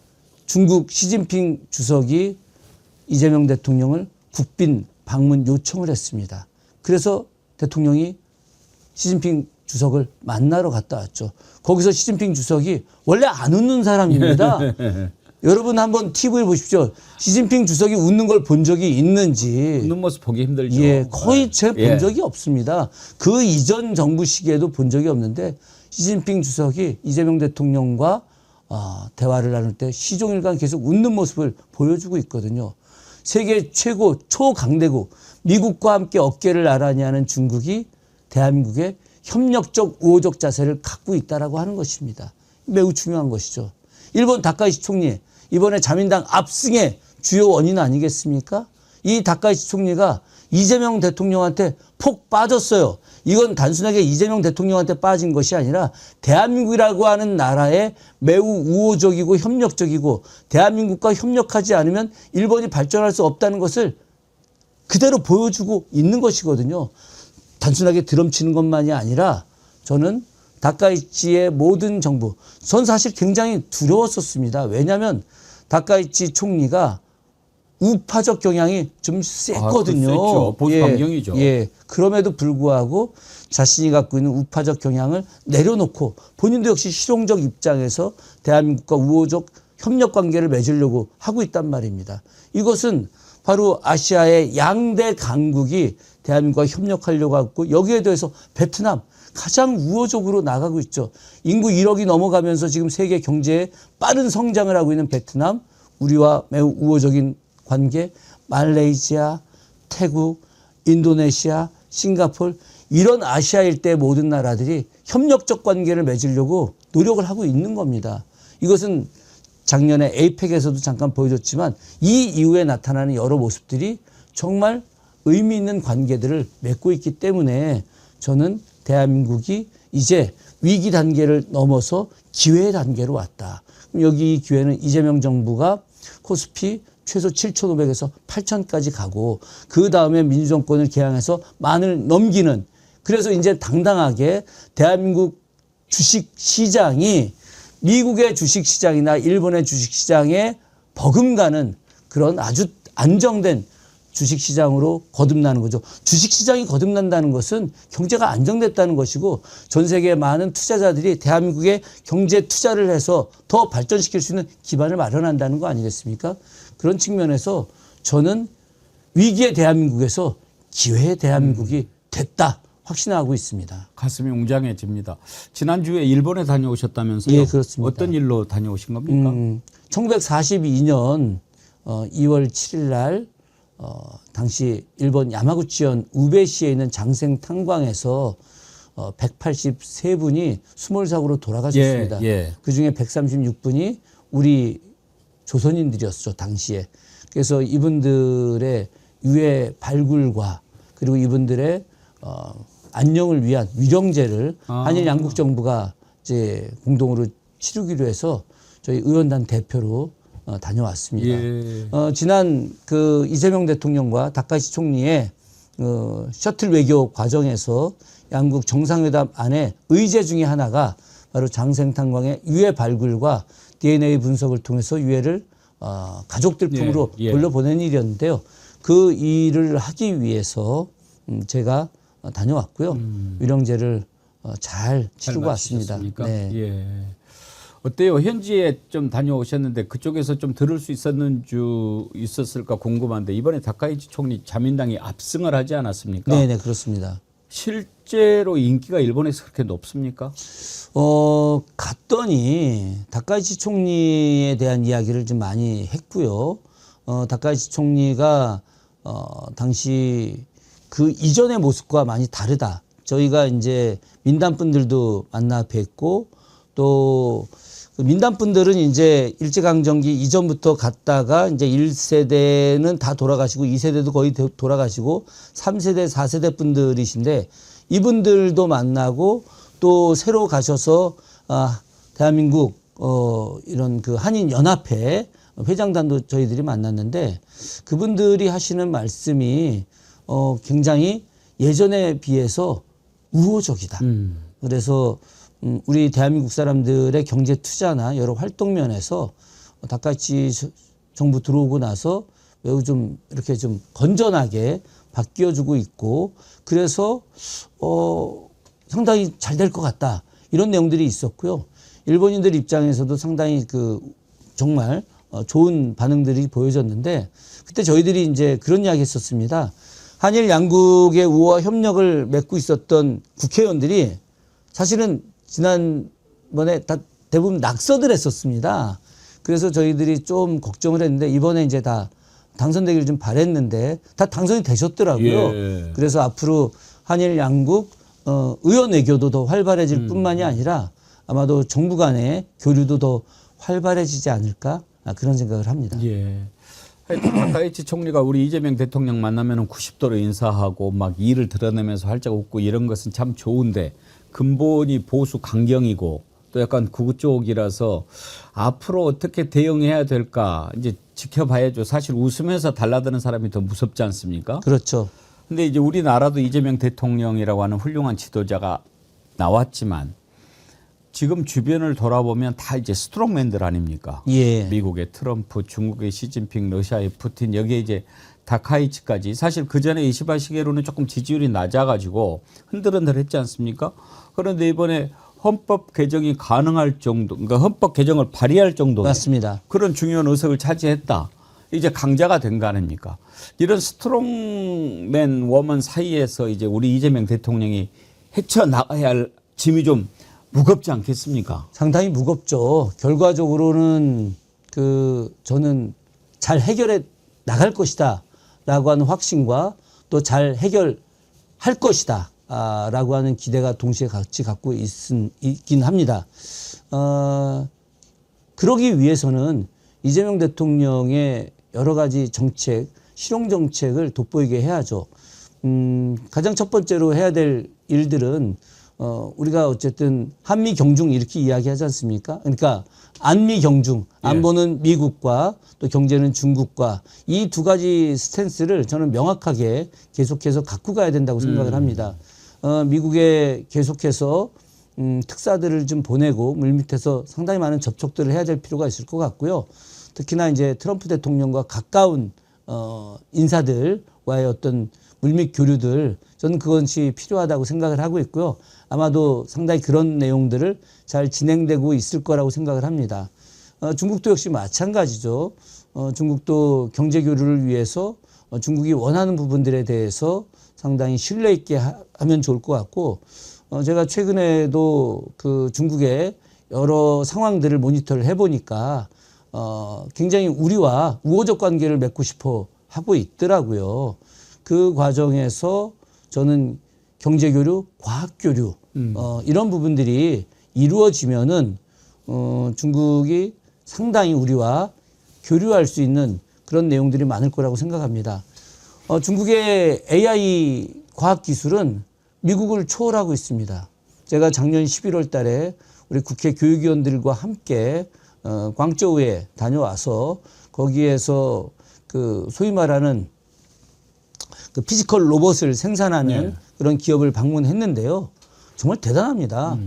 중국 시진핑 주석이 이재명 대통령을 국빈 방문 요청을 했습니다. 그래서 대통령이 시진핑 주석을 만나러 갔다 왔죠. 거기서 시진핑 주석이 원래 안 웃는 사람입니다. 여러분 한번 TV를 보십시오. 시진핑 주석이 웃는 걸 본 적이 있는지. 웃는 모습 보기 힘들죠. 예, 거의 제가 본 예. 적이 없습니다. 그 이전 정부 시기에도 본 적이 없는데 시진핑 주석이 이재명 대통령과 대화를 나눌 때 시종일관 계속 웃는 모습을 보여주고 있거든요. 세계 최고 초강대국 미국과 함께 어깨를 나란히 하는 중국이 대한민국의 협력적 우호적 자세를 갖고 있다라고 하는 것입니다. 매우 중요한 것이죠. 일본 다카이시 총리 이번에 자민당 압승의 주요 원인 아니겠습니까? 이 다카이시 총리가 이재명 대통령한테 폭 빠졌어요. 이건 단순하게 이재명 대통령한테 빠진 것이 아니라 대한민국이라고 하는 나라에 매우 우호적이고 협력적이고 대한민국과 협력하지 않으면 일본이 발전할 수 없다는 것을 그대로 보여주고 있는 것이거든요. 단순하게 드럼치는 것만이 아니라 저는 다카이치의 모든 정부, 전 사실 굉장히 두려웠었습니다. 왜냐하면 다카이치 총리가 우파적 경향이 좀 셌거든요. 셌죠. 보수 반경이죠. 예. 그럼에도 불구하고 자신이 갖고 있는 우파적 경향을 내려놓고 본인도 역시 실용적 입장에서 대한민국과 우호적 협력 관계를 맺으려고 하고 있단 말입니다. 이것은 바로 아시아의 양대 강국이 대한민국과 협력하려고 하고 여기에 대해서 베트남 가장 우호적으로 나가고 있죠. 인구 1억이 넘어가면서 지금 세계 경제에 빠른 성장을 하고 있는 베트남 우리와 매우 우호적인 관계, 말레이시아, 태국, 인도네시아, 싱가포르 이런 아시아 일대 모든 나라들이 협력적 관계를 맺으려고 노력을 하고 있는 겁니다. 이것은 작년에 에이펙에서도 잠깐 보여줬지만 이 이후에 나타나는 여러 모습들이 정말 의미 있는 관계들을 맺고 있기 때문에 저는 대한민국이 이제 위기 단계를 넘어서 기회 단계로 왔다. 여기 이 기회는 이재명 정부가 코스피 최소 7,500에서 8,000까지 가고 그 다음에 민주정권을 개항해서 만을 넘기는 그래서 이제 당당하게 대한민국 주식시장이 미국의 주식시장이나 일본의 주식시장에 버금가는 그런 아주 안정된 주식시장으로 거듭나는 거죠. 주식시장이 거듭난다는 것은 경제가 안정됐다는 것이고 전 세계의 많은 투자자들이 대한민국에 경제 투자를 해서 더 발전시킬 수 있는 기반을 마련한다는 거 아니겠습니까? 그런 측면에서 저는 위기의 대한민국에서 기회의 대한민국이 됐다 확신하고 있습니다. 가슴이 웅장해집니다. 지난주에 일본에 다녀오셨다면서요? 예, 그렇습니다. 어떤 일로 다녀오신 겁니까? 1942년 2월 7일 날 당시 일본 야마구치현 우베시에 있는 장생 탄광에서 183분이 수몰사고로 돌아가셨습니다. 예. 그중에 136분이 우리 조선인들이었죠, 당시에. 그래서 이분들의 유해 발굴과 그리고 이분들의 안녕을 위한 위령제를 한일 양국 정부가 이제 공동으로 치르기로 해서 저희 의원단 대표로 다녀왔습니다. 예. 지난 그 이재명 대통령과 다카이치 총리의 셔틀 외교 과정에서 양국 정상회담 안에 의제 중에 하나가 바로 장생탄광의 유해 발굴과 DNA 분석을 통해서 유해를 가족들 품으로 돌려보낸 일이었는데요. 그 일을 하기 위해서 제가 다녀왔고요. 위령제를 잘 치르고 왔습니다. 네. 예. 어때요? 현지에 좀 다녀오셨는데 그쪽에서 좀 들을 수 있었을까 궁금한데 이번에 다카이치 총리 자민당이 압승을 하지 않았습니까? 네, 그렇습니다. 실제로 인기가 일본에서 그렇게 높습니까? 갔더니 다카이치 총리에 대한 이야기를 좀 많이 했고요. 다카이치 총리가 당시 그 이전의 모습과 많이 다르다. 저희가 이제 민단분들도 만나 뵙고 또 그 민단분들은 이제 일제강점기 이전부터 갔다가 이제 1세대는 다 돌아가시고 2세대도 거의 돌아가시고 3세대, 4세대 분들이신데 이분들도 만나고 또 새로 가셔서 대한민국 이런 그 한인연합회 회장단도 저희들이 만났는데 그분들이 하시는 말씀이 굉장히 예전에 비해서 우호적이다. 그래서 우리 대한민국 사람들의 경제 투자나 여러 활동 면에서 다카이치 정부 들어오고 나서 매우 좀 이렇게 좀 건전하게 바뀌어주고 있고 그래서 상당히 잘 될 것 같다. 이런 내용들이 있었고요. 일본인들 입장에서도 상당히 그 정말 좋은 반응들이 보여졌는데 그때 저희들이 이제 그런 이야기 했었습니다. 한일 양국의 우호와 협력을 맺고 있었던 국회의원들이 사실은 지난번에 다 대부분 낙서들 했었습니다. 그래서 저희들이 좀 걱정을 했는데 이번에 이제 다 당선되기를 좀 바랬는데 다 당선이 되셨더라고요. 예. 그래서 앞으로 한일 양국 의원 외교도 더 활발해질 뿐만이 아니라 아마도 정부 간의 교류도 더 활발해지지 않을까 그런 생각을 합니다. 예. 다카이치 총리가 우리 이재명 대통령 만나면 90도로 인사하고 막 이를 드러내면서 활짝 웃고 이런 것은 참 좋은데 근본이 보수 강경이고 또 약간 극우 쪽이라서 앞으로 어떻게 대응해야 될까 이제 지켜봐야죠. 사실 웃으면서 달라드는 사람이 더 무섭지 않습니까? 그렇죠. 근데 이제 우리나라도 이재명 대통령이라고 하는 훌륭한 지도자가 나왔지만 지금 주변을 돌아보면 다 이제 스트롱맨들 아닙니까? 예. 미국의 트럼프, 중국의 시진핑, 러시아의 푸틴, 여기에 이제 다카이치까지 사실 그 전에 이시바 시게루는 조금 지지율이 낮아가지고 흔들흔들했지 않습니까? 그런데 이번에 헌법 개정이 가능할 정도, 그러니까 헌법 개정을 발의할 정도 맞습니다. 그런 중요한 의석을 차지했다. 이제 강자가 된 거 아닙니까? 이런 스트롱맨 워먼 사이에서 이제 우리 이재명 대통령이 헤쳐나가야 할 짐이 좀 무겁지 않겠습니까? 상당히 무겁죠. 결과적으로는 저는 잘 해결해 나갈 것이다라고 하는 확신과 또 잘 해결할 것이다라고 하는 기대가 동시에 같이 갖고 있긴 합니다. 그러기 위해서는 이재명 대통령의 여러 가지 정책, 실용 정책을 돋보이게 해야죠. 가장 첫 번째로 해야 될 일들은 우리가 어쨌든 한미 경중 이렇게 이야기하지 않습니까? 그러니까 안미 경중, 안보는 미국과 또 경제는 중국과 이 두 가지 스탠스를 저는 명확하게 계속해서 갖고 가야 된다고 생각을 합니다. 미국에 계속해서 특사들을 좀 보내고 물밑에서 상당히 많은 접촉들을 해야 될 필요가 있을 것 같고요. 특히나 이제 트럼프 대통령과 가까운 인사들과의 어떤 물밑 교류들, 저는 그것이 필요하다고 생각을 하고 있고요. 아마도 상당히 그런 내용들을 잘 진행되고 있을 거라고 생각을 합니다. 중국도 역시 마찬가지죠. 중국도 경제 교류를 위해서 중국이 원하는 부분들에 대해서 상당히 신뢰 있게 하면 좋을 것 같고, 제가 최근에도 그 중국의 여러 상황들을 모니터를 해보니까 굉장히 우리와 우호적 관계를 맺고 싶어 하고 있더라고요. 그 과정에서 저는 경제교류, 과학교류 이런 부분들이 이루어지면은 중국이 상당히 우리와 교류할 수 있는 그런 내용들이 많을 거라고 생각합니다. 중국의 AI 과학기술은 미국을 초월하고 있습니다. 제가 작년 11월 달에 우리 국회 교육위원들과 함께 광저우에 다녀와서 거기에서 그 소위 말하는 그 피지컬 로봇을 생산하는 그런 기업을 방문했는데요. 정말 대단합니다.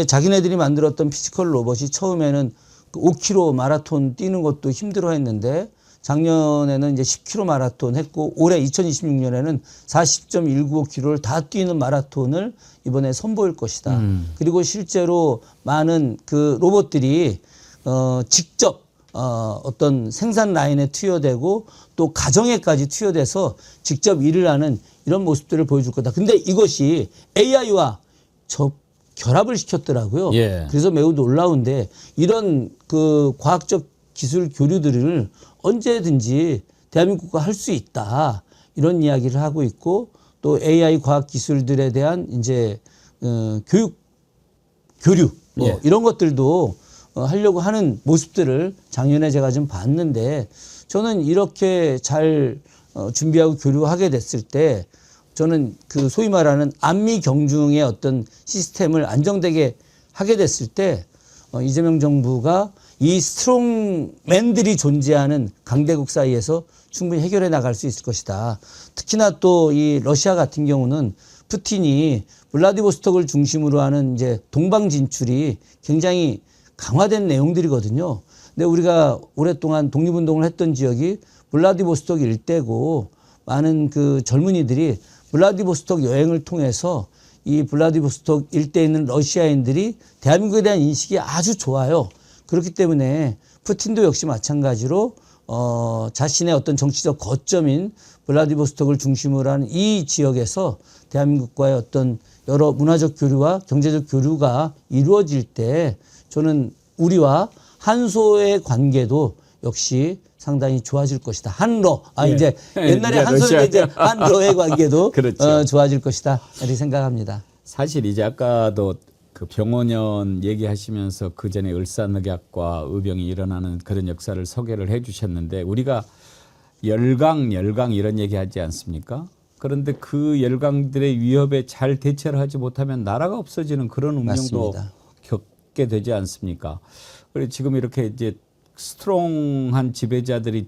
자기네들이 만들었던 피지컬 로봇이 처음에는 그 5km 마라톤 뛰는 것도 힘들어 했는데 작년에는 이제 10km 마라톤 했고 올해 2026년에는 40.195km를 다 뛰는 마라톤을 이번에 선보일 것이다. 그리고 실제로 많은 그 로봇들이 직접 어떤 생산 라인에 투여되고 또 가정에까지 투여돼서 직접 일을 하는 이런 모습들을 보여줄 거다. 근데 이것이 AI와 결합을 시켰더라고요. 예. 그래서 매우 놀라운데 이런 그 과학적 기술 교류들을 언제든지 대한민국과 할 수 있다. 이런 이야기를 하고 있고 또 AI 과학 기술들에 대한 이제 교육 교류 이런 것들도 하려고 하는 모습들을 작년에 제가 좀 봤는데 저는 이렇게 잘 준비하고 교류하게 됐을 때 저는 그 소위 말하는 안미 경중의 어떤 시스템을 안정되게 하게 됐을 때 이재명 정부가 이 스트롱맨들이 존재하는 강대국 사이에서 충분히 해결해 나갈 수 있을 것이다. 특히나 또 이 러시아 같은 경우는 푸틴이 블라디보스톡을 중심으로 하는 이제 동방 진출이 굉장히 강화된 내용들이거든요. 근데 우리가 오랫동안 독립운동을 했던 지역이 블라디보스톡 일대고 많은 그 젊은이들이 블라디보스톡 여행을 통해서 이 블라디보스톡 일대에 있는 러시아인들이 대한민국에 대한 인식이 아주 좋아요. 그렇기 때문에 푸틴도 역시 마찬가지로 자신의 어떤 정치적 거점인 블라디보스톡을 중심으로 하는 이 지역에서 대한민국과의 어떤 여러 문화적 교류와 경제적 교류가 이루어질 때 저는 우리와 한소의 관계도 역시 상당히 좋아질 것이다. 한러. 이제 옛날에 한소는 이제 한러의 관계도 그렇죠. 좋아질 것이다. 이렇게 생각합니다. 사실 이제 아까도 그 병원연 얘기하시면서 그 전에 을사늑약과 의병이 일어나는 그런 역사를 소개를 해 주셨는데 우리가 열강 이런 얘기하지 않습니까? 그런데 그 열강들의 위협에 잘 대처를 하지 못하면 나라가 없어지는 그런 운명도 맞습니다. 겪게 되지 않습니까? 그리고 지금 이렇게 이제 스트롱한 지배자들이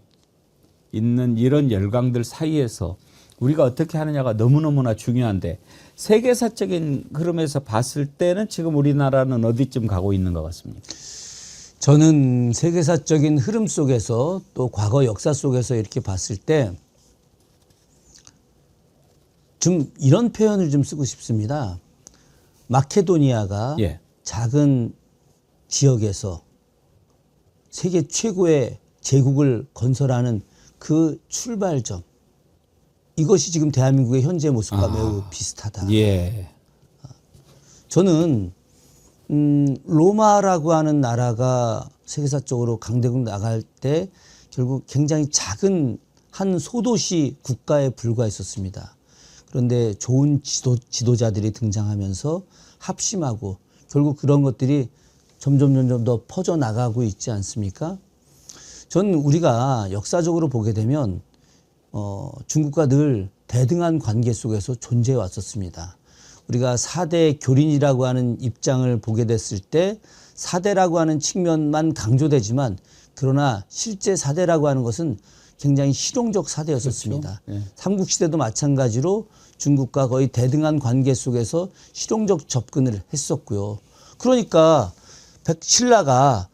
있는 이런 열강들 사이에서 우리가 어떻게 하느냐가 너무너무나 중요한데 세계사적인 흐름에서 봤을 때는 지금 우리나라는 어디쯤 가고 있는 것 같습니까? 저는 세계사적인 흐름 속에서 또 과거 역사 속에서 이렇게 봤을 때 좀 이런 표현을 좀 쓰고 싶습니다. 마케도니아가 작은 지역에서 세계 최고의 제국을 건설하는 그 출발점. 이것이 지금 대한민국의 현재 모습과 매우 비슷하다. 예. 저는 로마라고 하는 나라가 세계사적으로 강대국 나갈 때 결국 굉장히 작은 한 소도시 국가에 불과했었습니다. 그런데 좋은 지도자들이 등장하면서 합심하고 결국 그런 것들이 점점 더 퍼져나가고 있지 않습니까? 전 우리가 역사적으로 보게 되면 중국과 늘 대등한 관계 속에서 존재해 왔었습니다. 우리가 4대 교린이라고 하는 입장을 보게 됐을 때 4대라고 하는 측면만 강조되지만 그러나 실제 4대라고 하는 것은 굉장히 실용적 4대였었습니다. 그렇죠. 네. 삼국시대도 마찬가지로 중국과 거의 대등한 관계 속에서 실용적 접근을 했었고요. 그러니까 신라가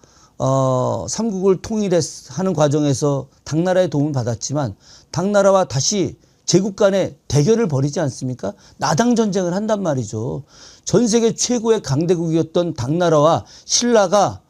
삼국을 통일하는 과정에서 당나라의 도움을 받았지만 당나라와 다시 제국 간의 대결을 벌이지 않습니까? 나당 전쟁을 한단 말이죠. 전 세계 최고의 강대국이었던 당나라와 신라가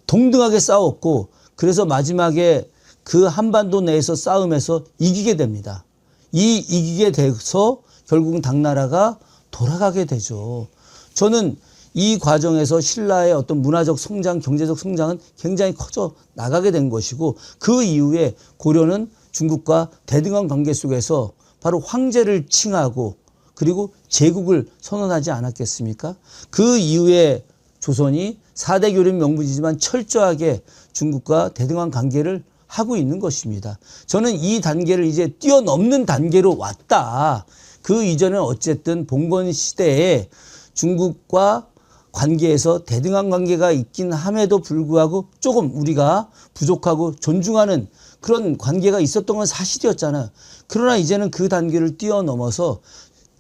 동등하게 싸웠고 그래서 마지막에 그 한반도 내에서 싸움에서 이기게 됩니다. 이기게 돼서 결국은 당나라가 돌아가게 되죠. 저는 이 과정에서 신라의 어떤 문화적 성장, 경제적 성장은 굉장히 커져 나가게 된 것이고 그 이후에 고려는 중국과 대등한 관계 속에서 바로 황제를 칭하고 그리고 제국을 선언하지 않았겠습니까? 그 이후에 조선이 4대 교린 명분이지만 철저하게 중국과 대등한 관계를 하고 있는 것입니다. 저는 이 단계를 이제 뛰어넘는 단계로 왔다. 그 이전에 어쨌든 봉건 시대에 중국과 관계에서 대등한 관계가 있긴 함에도 불구하고 조금 우리가 부족하고 존중하는 그런 관계가 있었던 건 사실이었잖아요. 그러나 이제는 그 단계를 뛰어넘어서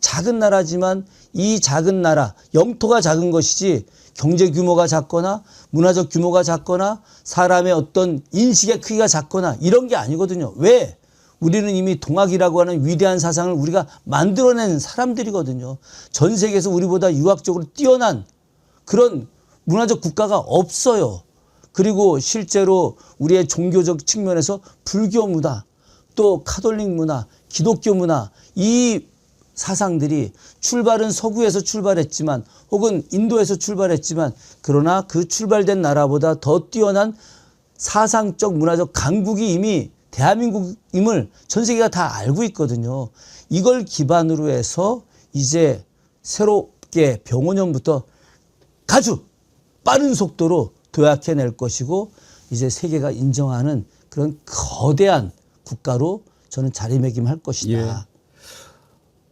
작은 나라지만 이 작은 나라, 영토가 작은 것이지 경제 규모가 작거나 문화적 규모가 작거나 사람의 어떤 인식의 크기가 작거나 이런 게 아니거든요. 왜? 우리는 이미 동학이라고 하는 위대한 사상을 우리가 만들어낸 사람들이거든요. 전 세계에서 우리보다 유학적으로 뛰어난 그런 문화적 국가가 없어요. 그리고 실제로 우리의 종교적 측면에서 불교 문화, 또 카톨릭 문화, 기독교 문화 이 사상들이 출발은 서구에서 출발했지만 혹은 인도에서 출발했지만 그러나 그 출발된 나라보다 더 뛰어난 사상적 문화적 강국이 이미 대한민국임을 전 세계가 다 알고 있거든요. 이걸 기반으로 해서 이제 새롭게 병원년부터 아주 빠른 속도로 도약해낼 것이고 이제 세계가 인정하는 그런 거대한 국가로 저는 자리매김할 것이다. 예.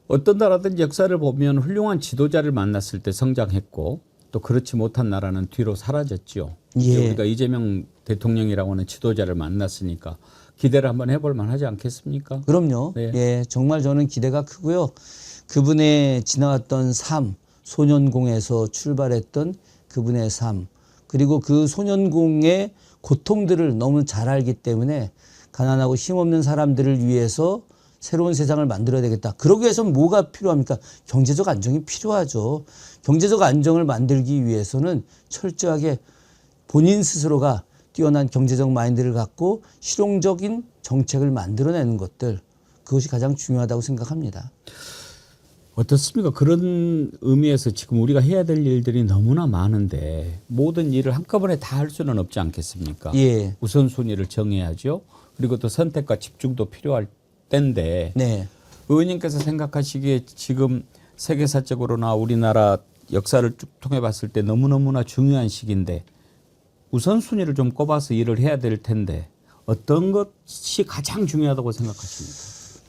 어떤 나라든지 역사를 보면 훌륭한 지도자를 만났을 때 성장했고 또 그렇지 못한 나라는 뒤로 사라졌죠. 예. 우리가 이재명 대통령이라고 하는 지도자를 만났으니까 기대를 한번 해볼 만하지 않겠습니까? 그럼요. 네. 예, 정말 저는 기대가 크고요. 그분의 지나왔던 삶, 소년공에서 출발했던 그분의 삶, 그리고 그 소년공의 고통들을 너무 잘 알기 때문에 가난하고 힘없는 사람들을 위해서 새로운 세상을 만들어야 되겠다. 그러기 위해서는 뭐가 필요합니까? 경제적 안정이 필요하죠. 경제적 안정을 만들기 위해서는 철저하게 본인 스스로가 뛰어난 경제적 마인드를 갖고 실용적인 정책을 만들어내는 것들, 그것이 가장 중요하다고 생각합니다. 어떻습니까? 그런 의미에서 지금 우리가 해야 될 일들이 너무나 많은데 모든 일을 한꺼번에 다 할 수는 없지 않겠습니까? 예. 우선순위를 정해야죠. 그리고 또 선택과 집중도 필요할 때인데 네. 의원님께서 생각하시기에 지금 세계사적으로나 우리나라 역사를 쭉 통해 봤을 때 너무너무나 중요한 시기인데 우선순위를 좀 꼽아서 일을 해야 될 텐데 어떤 것이 가장 중요하다고 생각하십니까?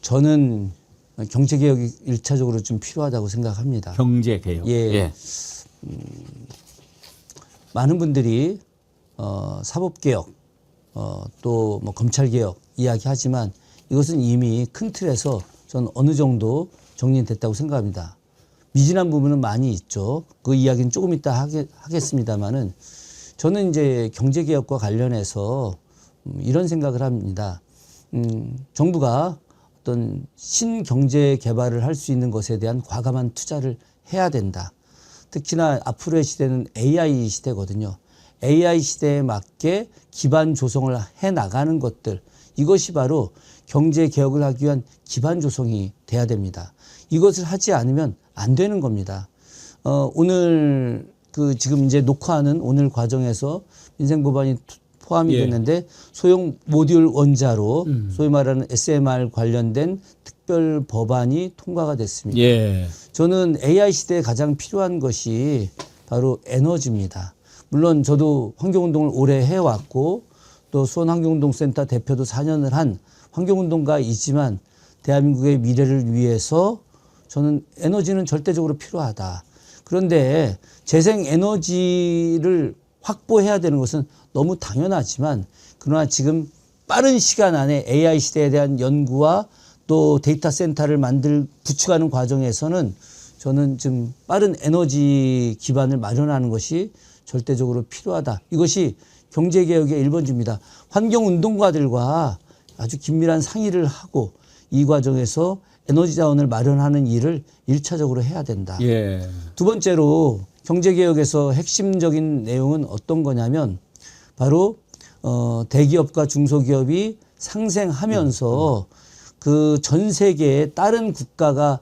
저는 경제개혁이 1차적으로 좀 필요하다고 생각합니다. 경제개혁. 예. 예. 많은 분들이 사법개혁, 또 뭐 검찰개혁 이야기하지만 이것은 이미 큰 틀에서 저는 어느 정도 정리됐다고 생각합니다. 미진한 부분은 많이 있죠. 그 이야기는 조금 이따 하겠습니다만은 저는 이제 경제개혁과 관련해서 이런 생각을 합니다. 정부가 어떤 신경제 개발을 할 수 있는 것에 대한 과감한 투자를 해야 된다. 특히나 앞으로의 시대는 AI 시대거든요. AI 시대에 맞게 기반 조성을 해 나가는 것들, 이것이 바로 경제 개혁을 하기 위한 기반 조성이 돼야 됩니다. 이것을 하지 않으면 안 되는 겁니다. 오늘 그 지금 이제 녹화하는 오늘 과정에서 민생 법안이 포함이 예. 됐는데 소형 모듈 원자로 소위 말하는 SMR 관련된 특별 법안이 통과가 됐습니다. 예. 저는 AI 시대에 가장 필요한 것이 바로 에너지입니다. 물론 저도 환경운동을 오래 해왔고 또 수원환경운동센터 대표도 4년을 한 환경운동가이지만 대한민국의 미래를 위해서 저는 에너지는 절대적으로 필요하다. 그런데 재생 에너지를 확보해야 되는 것은 너무 당연하지만 그러나 지금 빠른 시간 안에 AI 시대에 대한 연구와 또 데이터 센터를 구축하는 과정에서는 저는 좀 빠른 에너지 기반을 마련하는 것이 절대적으로 필요하다. 이것이 경제개혁의 1번지입니다. 환경운동가들과 아주 긴밀한 상의를 하고 이 과정에서 에너지 자원을 마련하는 일을 1차적으로 해야 된다. 예. 두 번째로 경제개혁에서 핵심적인 내용은 어떤 거냐면 바로 대기업과 중소기업이 상생하면서 그 전 세계의 다른 국가가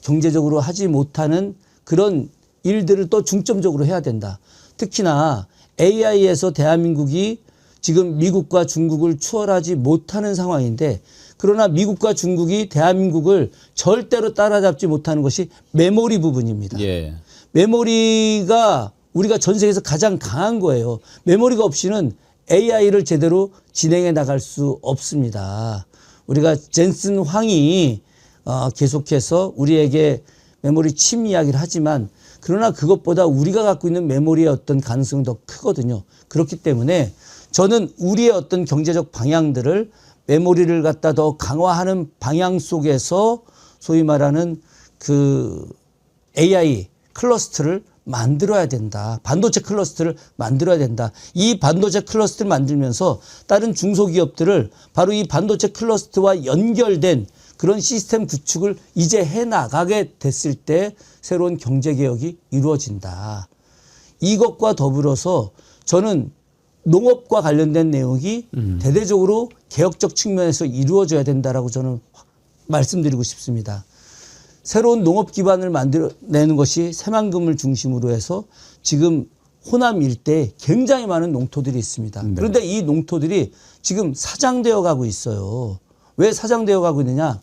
경제적으로 하지 못하는 그런 일들을 또 중점적으로 해야 된다. 특히나 AI에서 대한민국이 지금 미국과 중국을 추월하지 못하는 상황인데 그러나 미국과 중국이 대한민국을 절대로 따라잡지 못하는 것이 메모리 부분입니다. 예. 메모리가 우리가 전 세계에서 가장 강한 거예요. 메모리가 없이는 AI를 제대로 진행해 나갈 수 없습니다. 우리가 젠슨 황이 계속해서 우리에게 메모리 칩 이야기를 하지만 그러나 그것보다 우리가 갖고 있는 메모리의 어떤 가능성은 더 크거든요. 그렇기 때문에 저는 우리의 어떤 경제적 방향들을 메모리를 갖다 더 강화하는 방향 속에서 소위 말하는 그 AI 클러스터를 만들어야 된다. 반도체 클러스터를 만들어야 된다. 이 반도체 클러스터를 만들면서 다른 중소기업들을 바로 이 반도체 클러스터와 연결된 그런 시스템 구축을 이제 해나가게 됐을 때 새로운 경제개혁이 이루어진다. 이것과 더불어서 저는 농업과 관련된 내용이 대대적으로 개혁적 측면에서 이루어져야 된다라고 저는 말씀드리고 싶습니다. 새로운 농업 기반을 만들어내는 것이 새만금을 중심으로 해서 지금 호남 일대에 굉장히 많은 농토들이 있습니다. 네. 그런데 이 농토들이 지금 사장되어 가고 있어요. 왜 사장되어 가고 있느냐?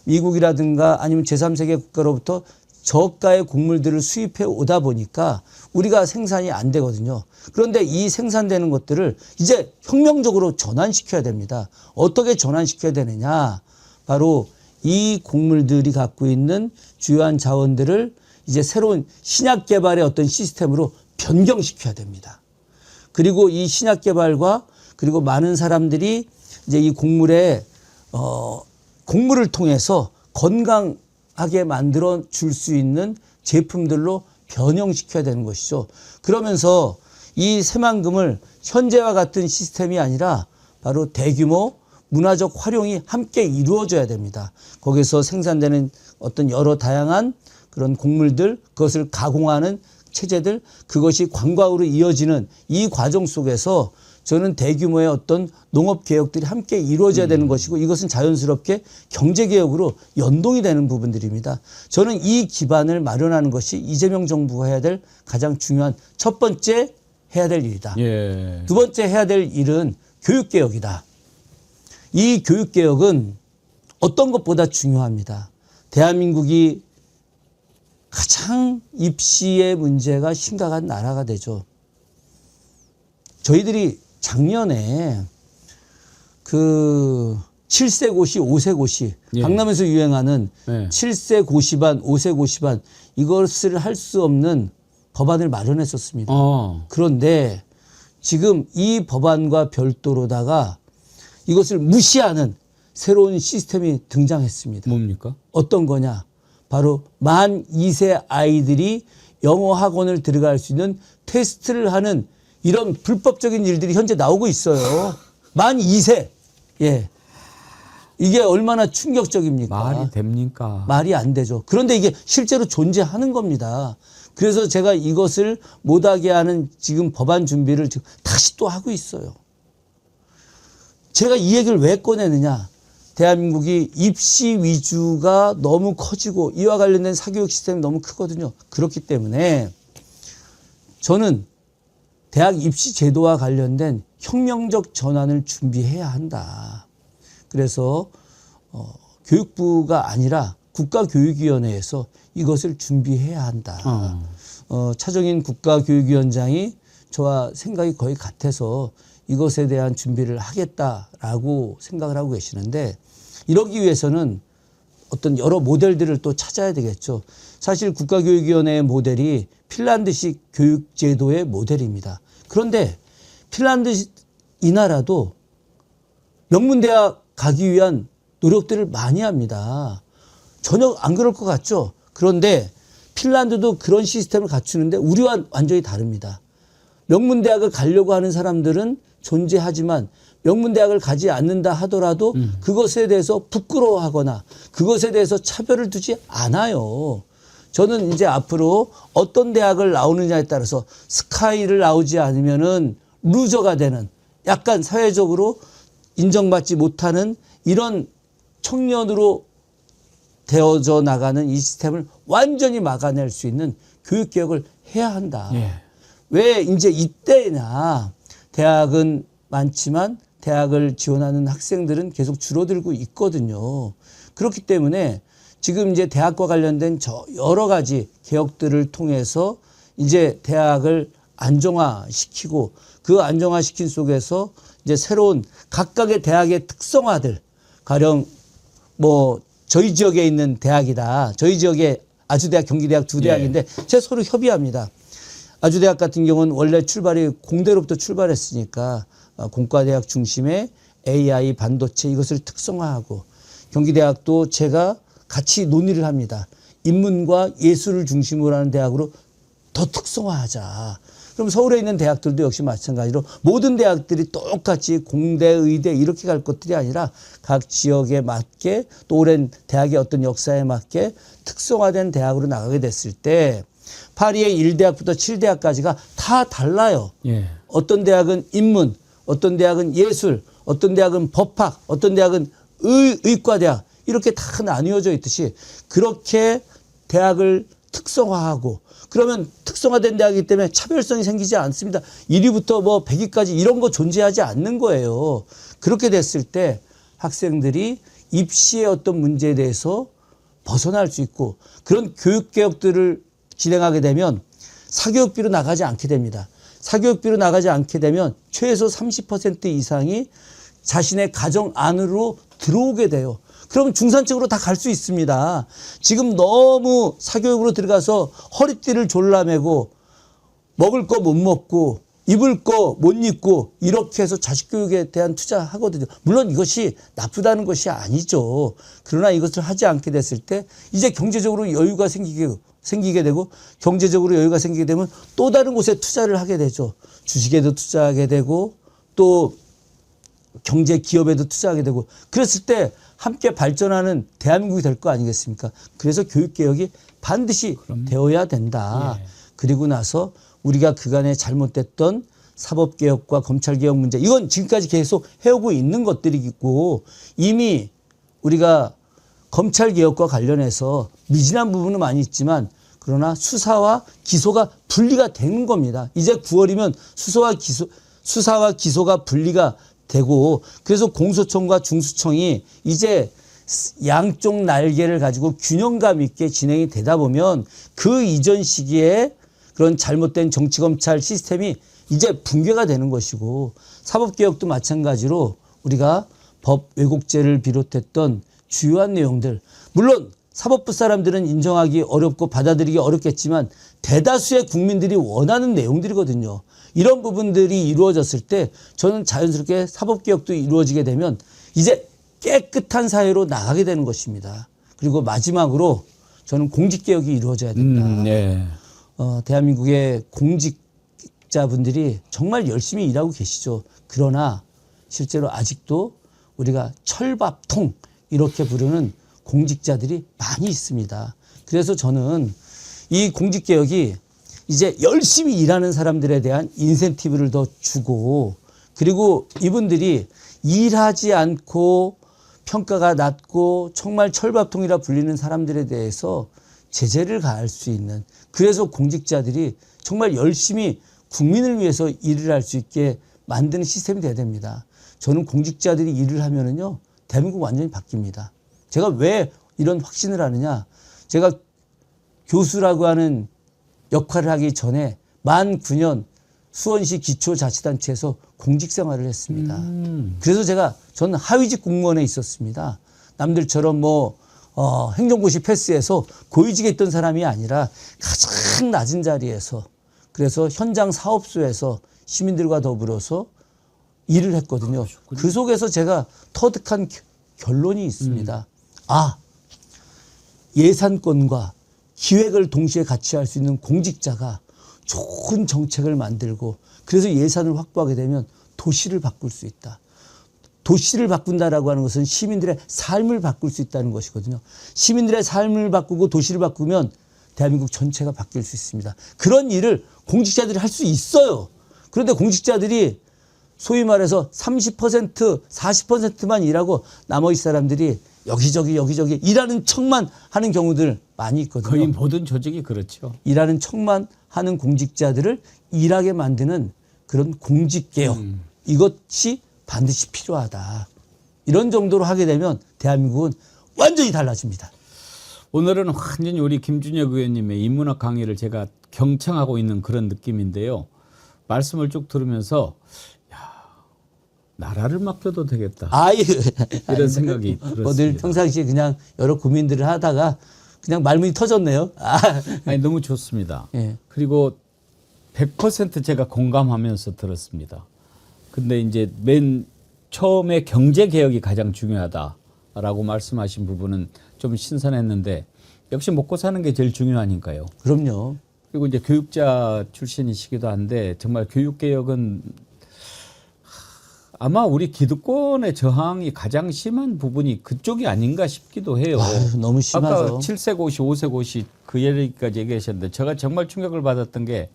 미국이라든가 아니면 제3세계 국가로부터 저가의 곡물들을 수입해 오다 보니까 우리가 생산이 안 되거든요. 그런데 이 생산되는 것들을 이제 혁명적으로 전환시켜야 됩니다. 어떻게 전환시켜야 되느냐? 바로 이 곡물들이 갖고 있는 주요한 자원들을 이제 새로운 신약 개발의 어떤 시스템으로 변경시켜야 됩니다. 그리고 이 신약 개발과 그리고 많은 사람들이 이제 이 곡물의 곡물을 통해서 건강하게 만들어 줄 수 있는 제품들로 변형시켜야 되는 것이죠. 그러면서 이 새만금을 현재와 같은 시스템이 아니라 바로 대규모 문화적 활용이 함께 이루어져야 됩니다. 거기서 생산되는 어떤 여러 다양한 그런 곡물들, 그것을 가공하는 체제들, 그것이 관광으로 이어지는 이 과정 속에서 저는 대규모의 어떤 농업 개혁들이 함께 이루어져야 되는 것이고 이것은 자연스럽게 경제 개혁으로 연동이 되는 부분들입니다. 저는 이 기반을 마련하는 것이 이재명 정부가 해야 될 가장 중요한 첫 번째 해야 될 일이다. 예. 두 번째 해야 될 일은 교육 개혁이다. 이 교육 개혁은 어떤 것보다 중요합니다. 대한민국이 가장 입시의 문제가 심각한 나라가 되죠. 저희들이 작년에 그 7세 고시, 5세 고시, 예. 강남에서 유행하는 네. 7세 고시반, 5세 고시반 이것을 할 수 없는 법안을 마련했었습니다. 그런데 지금 이 법안과 별도로다가 이것을 무시하는 새로운 시스템이 등장했습니다. 뭡니까? 어떤 거냐? 바로 만 2세 아이들이 영어 학원을 들어갈 수 있는 테스트를 하는 이런 불법적인 일들이 현재 나오고 있어요. 만 2세. 예. 이게 얼마나 충격적입니까? 말이 됩니까? 말이 안 되죠. 그런데 이게 실제로 존재하는 겁니다. 그래서 제가 이것을 못하게 하는 지금 법안 준비를 지금 다시 또 하고 있어요. 제가 이 얘기를 왜 꺼내느냐. 대한민국이 입시 위주가 너무 커지고 이와 관련된 사교육 시스템이 너무 크거든요. 그렇기 때문에 저는 대학 입시 제도와 관련된 혁명적 전환을 준비해야 한다. 그래서 교육부가 아니라 국가교육위원회에서 이것을 준비해야 한다. 차정인 국가교육위원장이 저와 생각이 거의 같아서 이것에 대한 준비를 하겠다라고 생각을 하고 계시는데, 이러기 위해서는 어떤 여러 모델들을 또 찾아야 되겠죠. 사실 국가교육위원회의 모델이 핀란드식 교육제도의 모델입니다. 그런데 핀란드 이 나라도 명문대학 가기 위한 노력들을 많이 합니다. 전혀 안 그럴 것 같죠. 그런데 핀란드도 그런 시스템을 갖추는데 우리와 완전히 다릅니다. 명문대학을 가려고 하는 사람들은 존재하지만 명문대학을 가지 않는다 하더라도 그것에 대해서 부끄러워하거나 그것에 대해서 차별을 두지 않아요. 저는 이제 앞으로 어떤 대학을 나오느냐에 따라서 스카이를 나오지 않으면은 루저가 되는, 약간 사회적으로 인정받지 못하는 이런 청년으로 되어져 나가는 이 시스템을 완전히 막아낼 수 있는 교육개혁을 해야 한다. 예. 왜 이제 이때나 대학은 많지만 대학을 지원하는 학생들은 계속 줄어들고 있거든요. 그렇기 때문에 지금 이제 대학과 관련된 여러 가지 개혁들을 통해서 이제 대학을 안정화시키고, 그 안정화시킨 속에서 이제 새로운 각각의 대학의 특성화들, 가령 뭐 저희 지역에 있는 대학이다. 저희 지역에 아주대학, 경기대학 두 대학인데 제 서로 협의합니다. 아주대학 같은 경우는 원래 출발이 공대로부터 출발했으니까 공과대학 중심의 AI, 반도체 이것을 특성화하고, 경기대학도 제가 같이 논의를 합니다. 인문과 예술을 중심으로 하는 대학으로 더 특성화하자. 그럼 서울에 있는 대학들도 역시 마찬가지로 모든 대학들이 똑같이 공대, 의대 이렇게 갈 것들이 아니라 각 지역에 맞게 또 오랜 대학의 어떤 역사에 맞게 특성화된 대학으로 나가게 됐을 때 파리의 1대학부터 7대학까지가 다 달라요. 예. 어떤 대학은 인문, 어떤 대학은 예술, 어떤 대학은 법학, 어떤 대학은 의과대학 이렇게 다 나뉘어져 있듯이 그렇게 대학을 특성화하고, 그러면 특성화된 대학이기 때문에 차별성이 생기지 않습니다. 1위부터 뭐 100위까지 이런 거 존재하지 않는 거예요. 그렇게 됐을 때 학생들이 입시의 어떤 문제에 대해서 벗어날 수 있고, 그런 교육개혁들을 진행하게 되면 사교육비로 나가지 않게 됩니다. 사교육비로 나가지 않게 되면 최소 30% 이상이 자신의 가정 안으로 들어오게 돼요. 그럼 중산층으로 다 갈 수 있습니다. 지금 너무 사교육으로 들어가서 허리띠를 졸라매고 먹을 거 못 먹고 입을 거 못 입고 이렇게 해서 자식 교육에 대한 투자하거든요. 물론 이것이 나쁘다는 것이 아니죠. 그러나 이것을 하지 않게 됐을 때 이제 경제적으로 여유가 생기게 되고, 경제적으로 여유가 생기게 되면 또 다른 곳에 투자를 하게 되죠. 주식에도 투자하게 되고 또 경제 기업에도 투자하게 되고, 그랬을 때 함께 발전하는 대한민국이 될 거 아니겠습니까? 그래서 교육개혁이 반드시 되어야 된다. 예. 그리고 나서 우리가 그간에 잘못됐던 사법개혁과 검찰개혁 문제, 이건 지금까지 계속 해오고 있는 것들이고, 이미 우리가 검찰개혁과 관련해서 미진한 부분은 많이 있지만 그러나 수사와 기소가 분리가 되는 겁니다. 이제 9월이면 수사와 기소가 분리가 되고, 그래서 공소청과 중수청이 이제 양쪽 날개를 가지고 균형감 있게 진행이 되다 보면 그 이전 시기에 그런 잘못된 정치검찰 시스템이 이제 붕괴가 되는 것이고, 사법개혁도 마찬가지로 우리가 법 왜곡죄를 비롯했던 주요한 내용들, 물론 사법부 사람들은 인정하기 어렵고 받아들이기 어렵겠지만 대다수의 국민들이 원하는 내용들이거든요. 이런 부분들이 이루어졌을 때 저는 자연스럽게 사법개혁도 이루어지게 되면 이제 깨끗한 사회로 나가게 되는 것입니다. 그리고 마지막으로 저는 공직개혁이 이루어져야 된다. 네. 대한민국의 공직자분들이 정말 열심히 일하고 계시죠. 그러나 실제로 아직도 우리가 철밥통 이렇게 부르는 공직자들이 많이 있습니다. 그래서 저는 이 공직개혁이 이제 열심히 일하는 사람들에 대한 인센티브를 더 주고, 그리고 이분들이 일하지 않고 평가가 낮고 정말 철밥통이라 불리는 사람들에 대해서 제재를 가할 수 있는, 그래서 공직자들이 정말 열심히 국민을 위해서 일을 할 수 있게 만드는 시스템이 돼야 됩니다. 저는 공직자들이 일을 하면은요, 대한민국 완전히 바뀝니다. 제가 왜 이런 확신을 하느냐? 제가 교수라고 하는 역할을 하기 전에 만 9년 수원시 기초자치단체에서 공직 생활을 했습니다. 그래서 저는 하위직 공무원에 있었습니다. 남들처럼 행정고시 패스해서 고위직에 있던 사람이 아니라 가장 낮은 자리에서, 그래서 현장 사업소에서 시민들과 더불어서 일을 했거든요. 그 속에서 제가 터득한 결론이 있습니다. 예산권과 기획을 동시에 같이 할 수 있는 공직자가 좋은 정책을 만들고, 그래서 예산을 확보하게 되면 도시를 바꿀 수 있다. 도시를 바꾼다라고 하는 것은 시민들의 삶을 바꿀 수 있다는 것이거든요. 시민들의 삶을 바꾸고 도시를 바꾸면 대한민국 전체가 바뀔 수 있습니다. 그런 일을 공직자들이 할 수 있어요. 그런데 공직자들이 소위 말해서 30%, 40%만 일하고 나머지 사람들이 여기저기 일하는 척만 하는 경우들 많이 있거든요. 거의 모든 조직이 그렇죠. 일하는 척만 하는 공직자들을 일하게 만드는 그런 공직개혁, 이것이 반드시 필요하다. 이런 정도로 하게 되면 대한민국은 완전히 달라집니다. 오늘은 완전히 우리 김준혁 의원님의 인문학 강의를 제가 경청하고 있는 그런 느낌인데요. 말씀을 쭉 들으면서 나라를 맡겨도 되겠다. 이런 생각이 들었습니다. 늘 평상시에 그냥 여러 고민들을 하다가 그냥 말문이 터졌네요. 아니, 너무 좋습니다. 예. 그리고 100% 제가 공감하면서 들었습니다. 근데 이제 맨 처음에 경제 개혁이 가장 중요하다라고 말씀하신 부분은 좀 신선했는데, 역시 먹고 사는 게 제일 중요하니까요. 그럼요. 그리고 이제 교육자 출신이시기도 한데, 정말 교육 개혁은 아마 우리 기득권의 저항이 가장 심한 부분이 그쪽이 아닌가 싶기도 해요. 너무 심하죠. 아까 7세 고시, 5세 고시 그 얘기까지 얘기하셨는데, 제가 정말 충격을 받았던 게,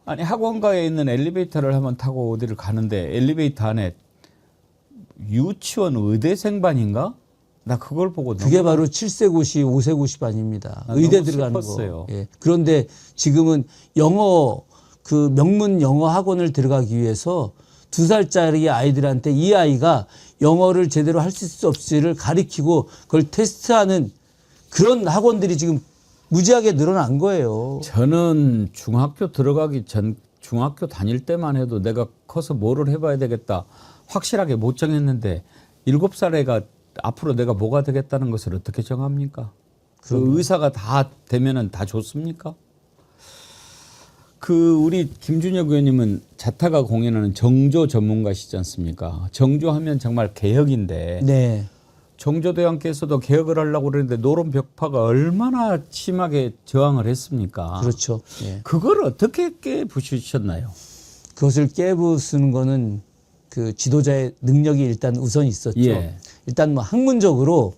아니 학원가에 있는 엘리베이터를 한번 타고 어디를 가는데 엘리베이터 안에 유치원 의대생반인가? 나 그걸 보고 그게 바로 7세 고시, 5세 고시 반입니다. 의대 들어가는 싶었어요. 거. 예. 그런데 지금은 영어, 그 명문 영어 학원을 들어가기 위해서 2살짜리 아이들한테 이 아이가 영어를 제대로 할 수 있을지 없을지를 가리키고 그걸 테스트하는 그런 학원들이 지금 무지하게 늘어난 거예요. 저는 중학교 들어가기 전, 중학교 다닐 때만 해도 내가 커서 뭐를 해봐야 되겠다 확실하게 못 정했는데, 7살 애가 앞으로 내가 뭐가 되겠다는 것을 어떻게 정합니까? 그 의사가 다 되면은 다 좋습니까? 우리 김준혁 의원님은 자타가 공연하는 정조 전문가시지 않습니까? 정조하면 정말 개혁인데, 네. 정조대왕께서도 개혁을 하려고 그러는데 노론 벽파가 얼마나 심하게 저항을 했습니까? 그렇죠. 예. 그걸 어떻게 깨부수셨나요? 그것을 깨부수는 거는 그 지도자의 능력이 일단 우선 있었죠. 예. 일단 학문적으로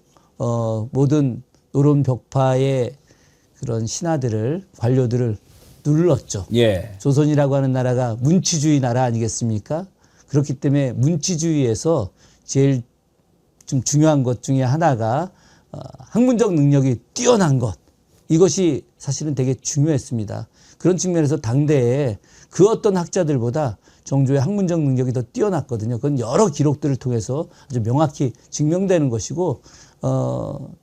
모든 노론 벽파의 그런 신하들을, 관료들을 눌렀죠. 예. 조선이라고 하는 나라가 문치주의 나라 아니겠습니까? 그렇기 때문에 문치주의에서 제일 좀 중요한 것 중에 하나가 학문적 능력이 뛰어난 것. 이것이 사실은 되게 중요했습니다. 그런 측면에서 당대에 그 어떤 학자들보다 정조의 학문적 능력이 더 뛰어났거든요. 그건 여러 기록들을 통해서 아주 명확히 증명되는 것이고,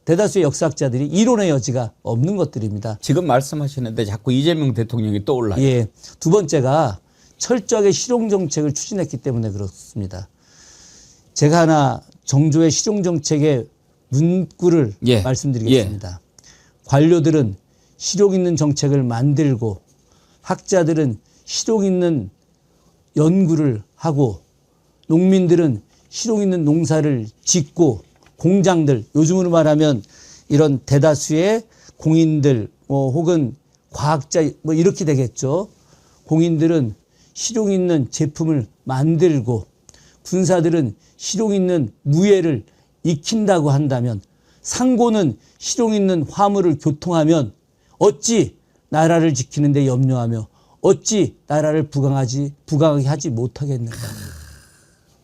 대다수의 역사학자들이 이론의 여지가 없는 것들입니다. 지금 말씀하시는데 자꾸 이재명 대통령이 떠올라요. 예. 두 번째가 철저하게 실용정책을 추진했기 때문에 그렇습니다. 제가 하나 정조의 실용정책의 문구를 예. 말씀드리겠습니다. 관료들은 실용 있는 정책을 만들고, 학자들은 실용 있는 연구를 하고, 농민들은 실용 있는 농사를 짓고, 공장들, 요즘으로 말하면 이런 대다수의 공인들 혹은 과학자 이렇게 되겠죠. 공인들은 실용 있는 제품을 만들고, 군사들은 실용 있는 무예를 익힌다고 한다면, 상고는 실용 있는 화물을 교통하면 어찌 나라를 지키는 데 염려하며 어찌 나라를 부강하게 하지 못하겠는가.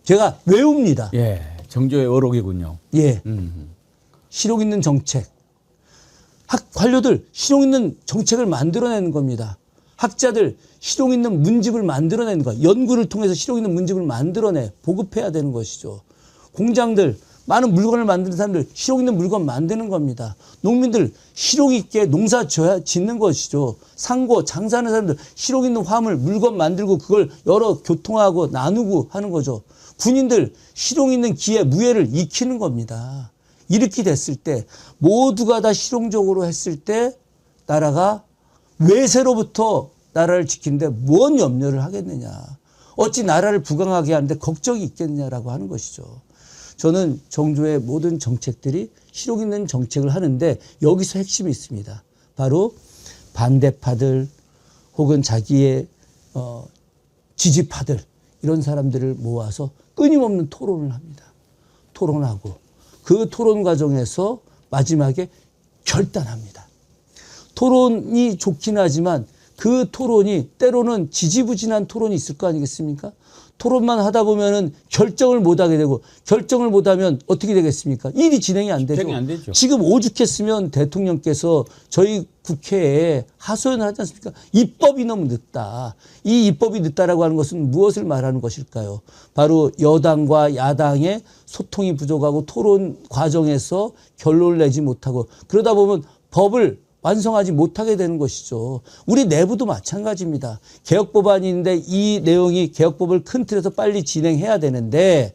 제가 외웁니다. 예. 정조의 어록이군요. 예. 실용 있는 정책. 관료들 실용 있는 정책을 만들어내는 겁니다. 학자들 실용 있는 문집을 만들어내는 거야. 연구를 통해서 실용 있는 문집을 만들어내 보급해야 되는 것이죠. 공장들 많은 물건을 만드는 사람들 실용 있는 물건 만드는 겁니다. 농민들 실용 있게 농사 짓는 것이죠. 상고 장사하는 사람들 실용 있는 화물 물건 만들고 그걸 여러 교통하고 나누고 하는 거죠. 군인들 실용 있는 기회 무예를 익히는 겁니다. 이렇게 됐을 때 모두가 다 실용적으로 했을 때 나라가 외세로부터 나라를 지키는데 뭔 염려를 하겠느냐. 어찌 나라를 부강하게 하는데 걱정이 있겠냐라고 하는 것이죠. 저는 정조의 모든 정책들이 실용 있는 정책을 하는데 여기서 핵심이 있습니다. 바로 반대파들 혹은 자기의 지지파들 이런 사람들을 모아서 끊임없는 토론을 합니다. 토론하고 그 토론 과정에서 마지막에 결단합니다. 토론이 좋긴 하지만 그 토론이 때로는 지지부진한 토론이 있을 거 아니겠습니까? 토론만 하다 보면은 결정을 못 하게 되고 결정을 못 하면 어떻게 되겠습니까? 일이 진행이 안 되죠. 진행이 안 되죠. 지금 오죽했으면 대통령께서 저희 국회에 하소연을 하지 않습니까? 입법이 너무 늦다. 이 입법이 늦다라고 하는 것은 무엇을 말하는 것일까요? 바로 여당과 야당의 소통이 부족하고 토론 과정에서 결론을 내지 못하고 그러다 보면 법을 완성하지 못하게 되는 것이죠. 우리 내부도 마찬가지입니다. 개혁법안이 있는데 이 내용이 개혁법을 큰 틀에서 빨리 진행해야 되는데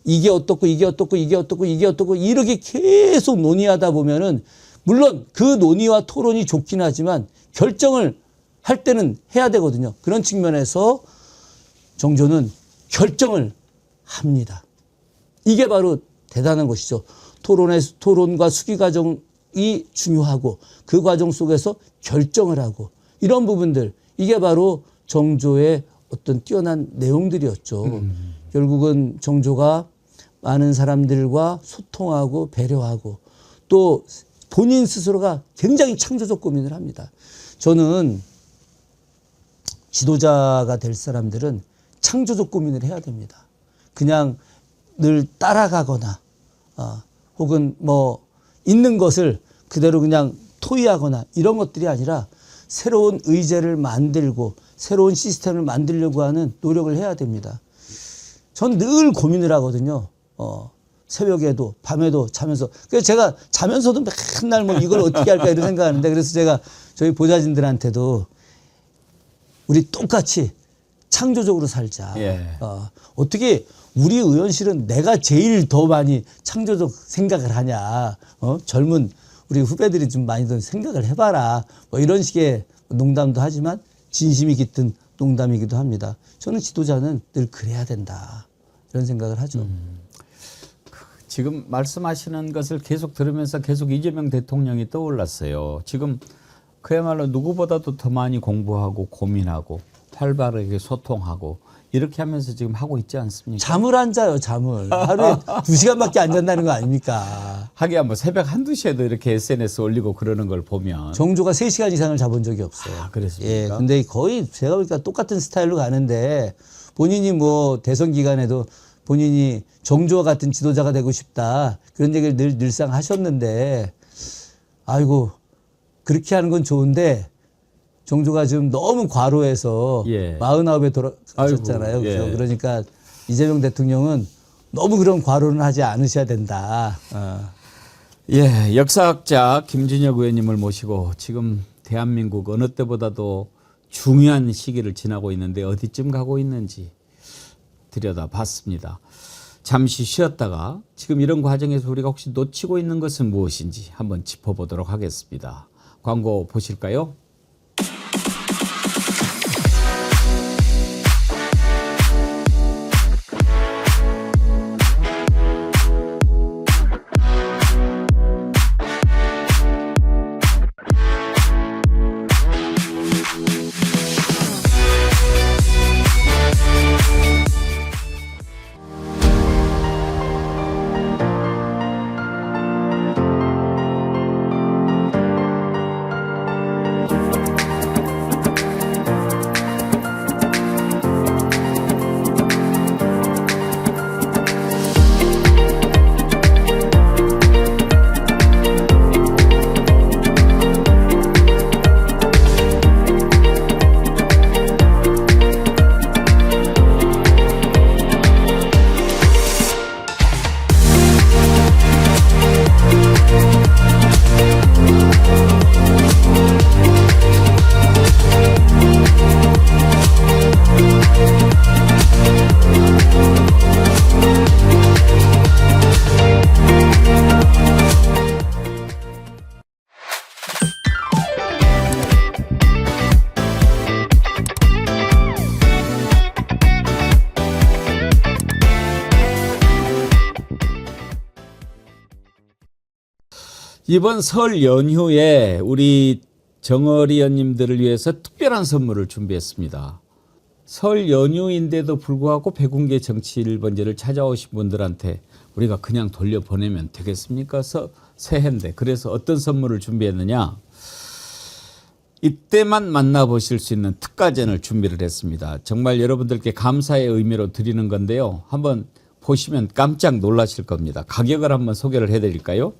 이게 어떻고 이게 어떻고 이게 어떻고 이게 어떻고 이렇게 계속 논의하다 보면은 물론 그 논의와 토론이 좋긴 하지만 결정을 할 때는 해야 되거든요. 그런 측면에서 정조는 결정을 합니다. 이게 바로 대단한 것이죠. 토론과 수기 과정이 중요하고 그 과정 속에서 결정을 하고 이런 부분들 이게 바로 정조의 어떤 뛰어난 내용들이었죠. 결국은 정조가 많은 사람들과 소통하고 배려하고 또 본인 스스로가 굉장히 창조적 고민을 합니다. 저는 지도자가 될 사람들은 창조적 고민을 해야 됩니다. 그냥 늘 따라가거나 혹은 뭐 있는 것을 그대로 그냥 토의하거나 이런 것들이 아니라 새로운 의제를 만들고 새로운 시스템을 만들려고 하는 노력을 해야 됩니다. 전 늘 고민을 하거든요. 새벽에도 밤에도 자면서. 그래서 제가 자면서도 맨날 뭐 이걸 어떻게 할까 이런 생각하는데 그래서 제가 저희 보좌진들한테도 우리 똑같이 창조적으로 살자. 예. 어떻게 우리 의원실은 내가 제일 더 많이 창조적 생각을 하냐. 젊은 우리 후배들이 좀 많이 더 생각을 해봐라. 뭐 이런 식의 농담도 하지만 진심이 깃든 농담이기도 합니다. 저는 지도자는 늘 그래야 된다. 이런 생각을 하죠. 지금 말씀하시는 것을 계속 들으면서 계속 이재명 대통령이 떠올랐어요. 지금 그야말로 누구보다도 더 많이 공부하고 고민하고 활발하게 소통하고 이렇게 하면서 지금 하고 있지 않습니까? 잠을 안 자요, 잠을. 하루에 2시간밖에 안 잔다는 거 아닙니까? 하기야 뭐 새벽 1-2시에도 이렇게 SNS 올리고 그러는 걸 보면. 정조가 3시간 이상을 자본 적이 없어요. 그랬습니까? 예, 근데 거의 제가 보니까 똑같은 스타일로 가는데 본인이 뭐 대선 기간에도 본인이 정조와 같은 지도자가 되고 싶다. 그런 얘기를 늘상 하셨는데 아이고 그렇게 하는 건 좋은데 정조가 지금 너무 과로해서 49에 돌아가셨잖아요. 그렇죠? 예. 그러니까 이재명 대통령은 너무 그런 과로는 하지 않으셔야 된다. 예, 역사학자 김준혁 의원님을 모시고 지금 대한민국 어느 때보다도 중요한 시기를 지나고 있는데 어디쯤 가고 있는지 들여다봤습니다. 잠시 쉬었다가 지금 이런 과정에서 우리가 혹시 놓치고 있는 것은 무엇인지 한번 짚어보도록 하겠습니다. 광고 보실까요? 이번 설 연휴에 우리 정어리원님들을 위해서 특별한 선물을 준비했습니다. 설 연휴인데도 불구하고 백운계 정치 1번지를 찾아오신 분들한테 우리가 그냥 돌려보내면 되겠습니까? 새해인데. 그래서 어떤 선물을 준비했느냐? 이때만 만나보실 수 있는 특가전을 준비를 했습니다. 정말 여러분들께 감사의 의미로 드리는 건데요. 한번 보시면 깜짝 놀라실 겁니다. 가격을 한번 소개를 해드릴까요?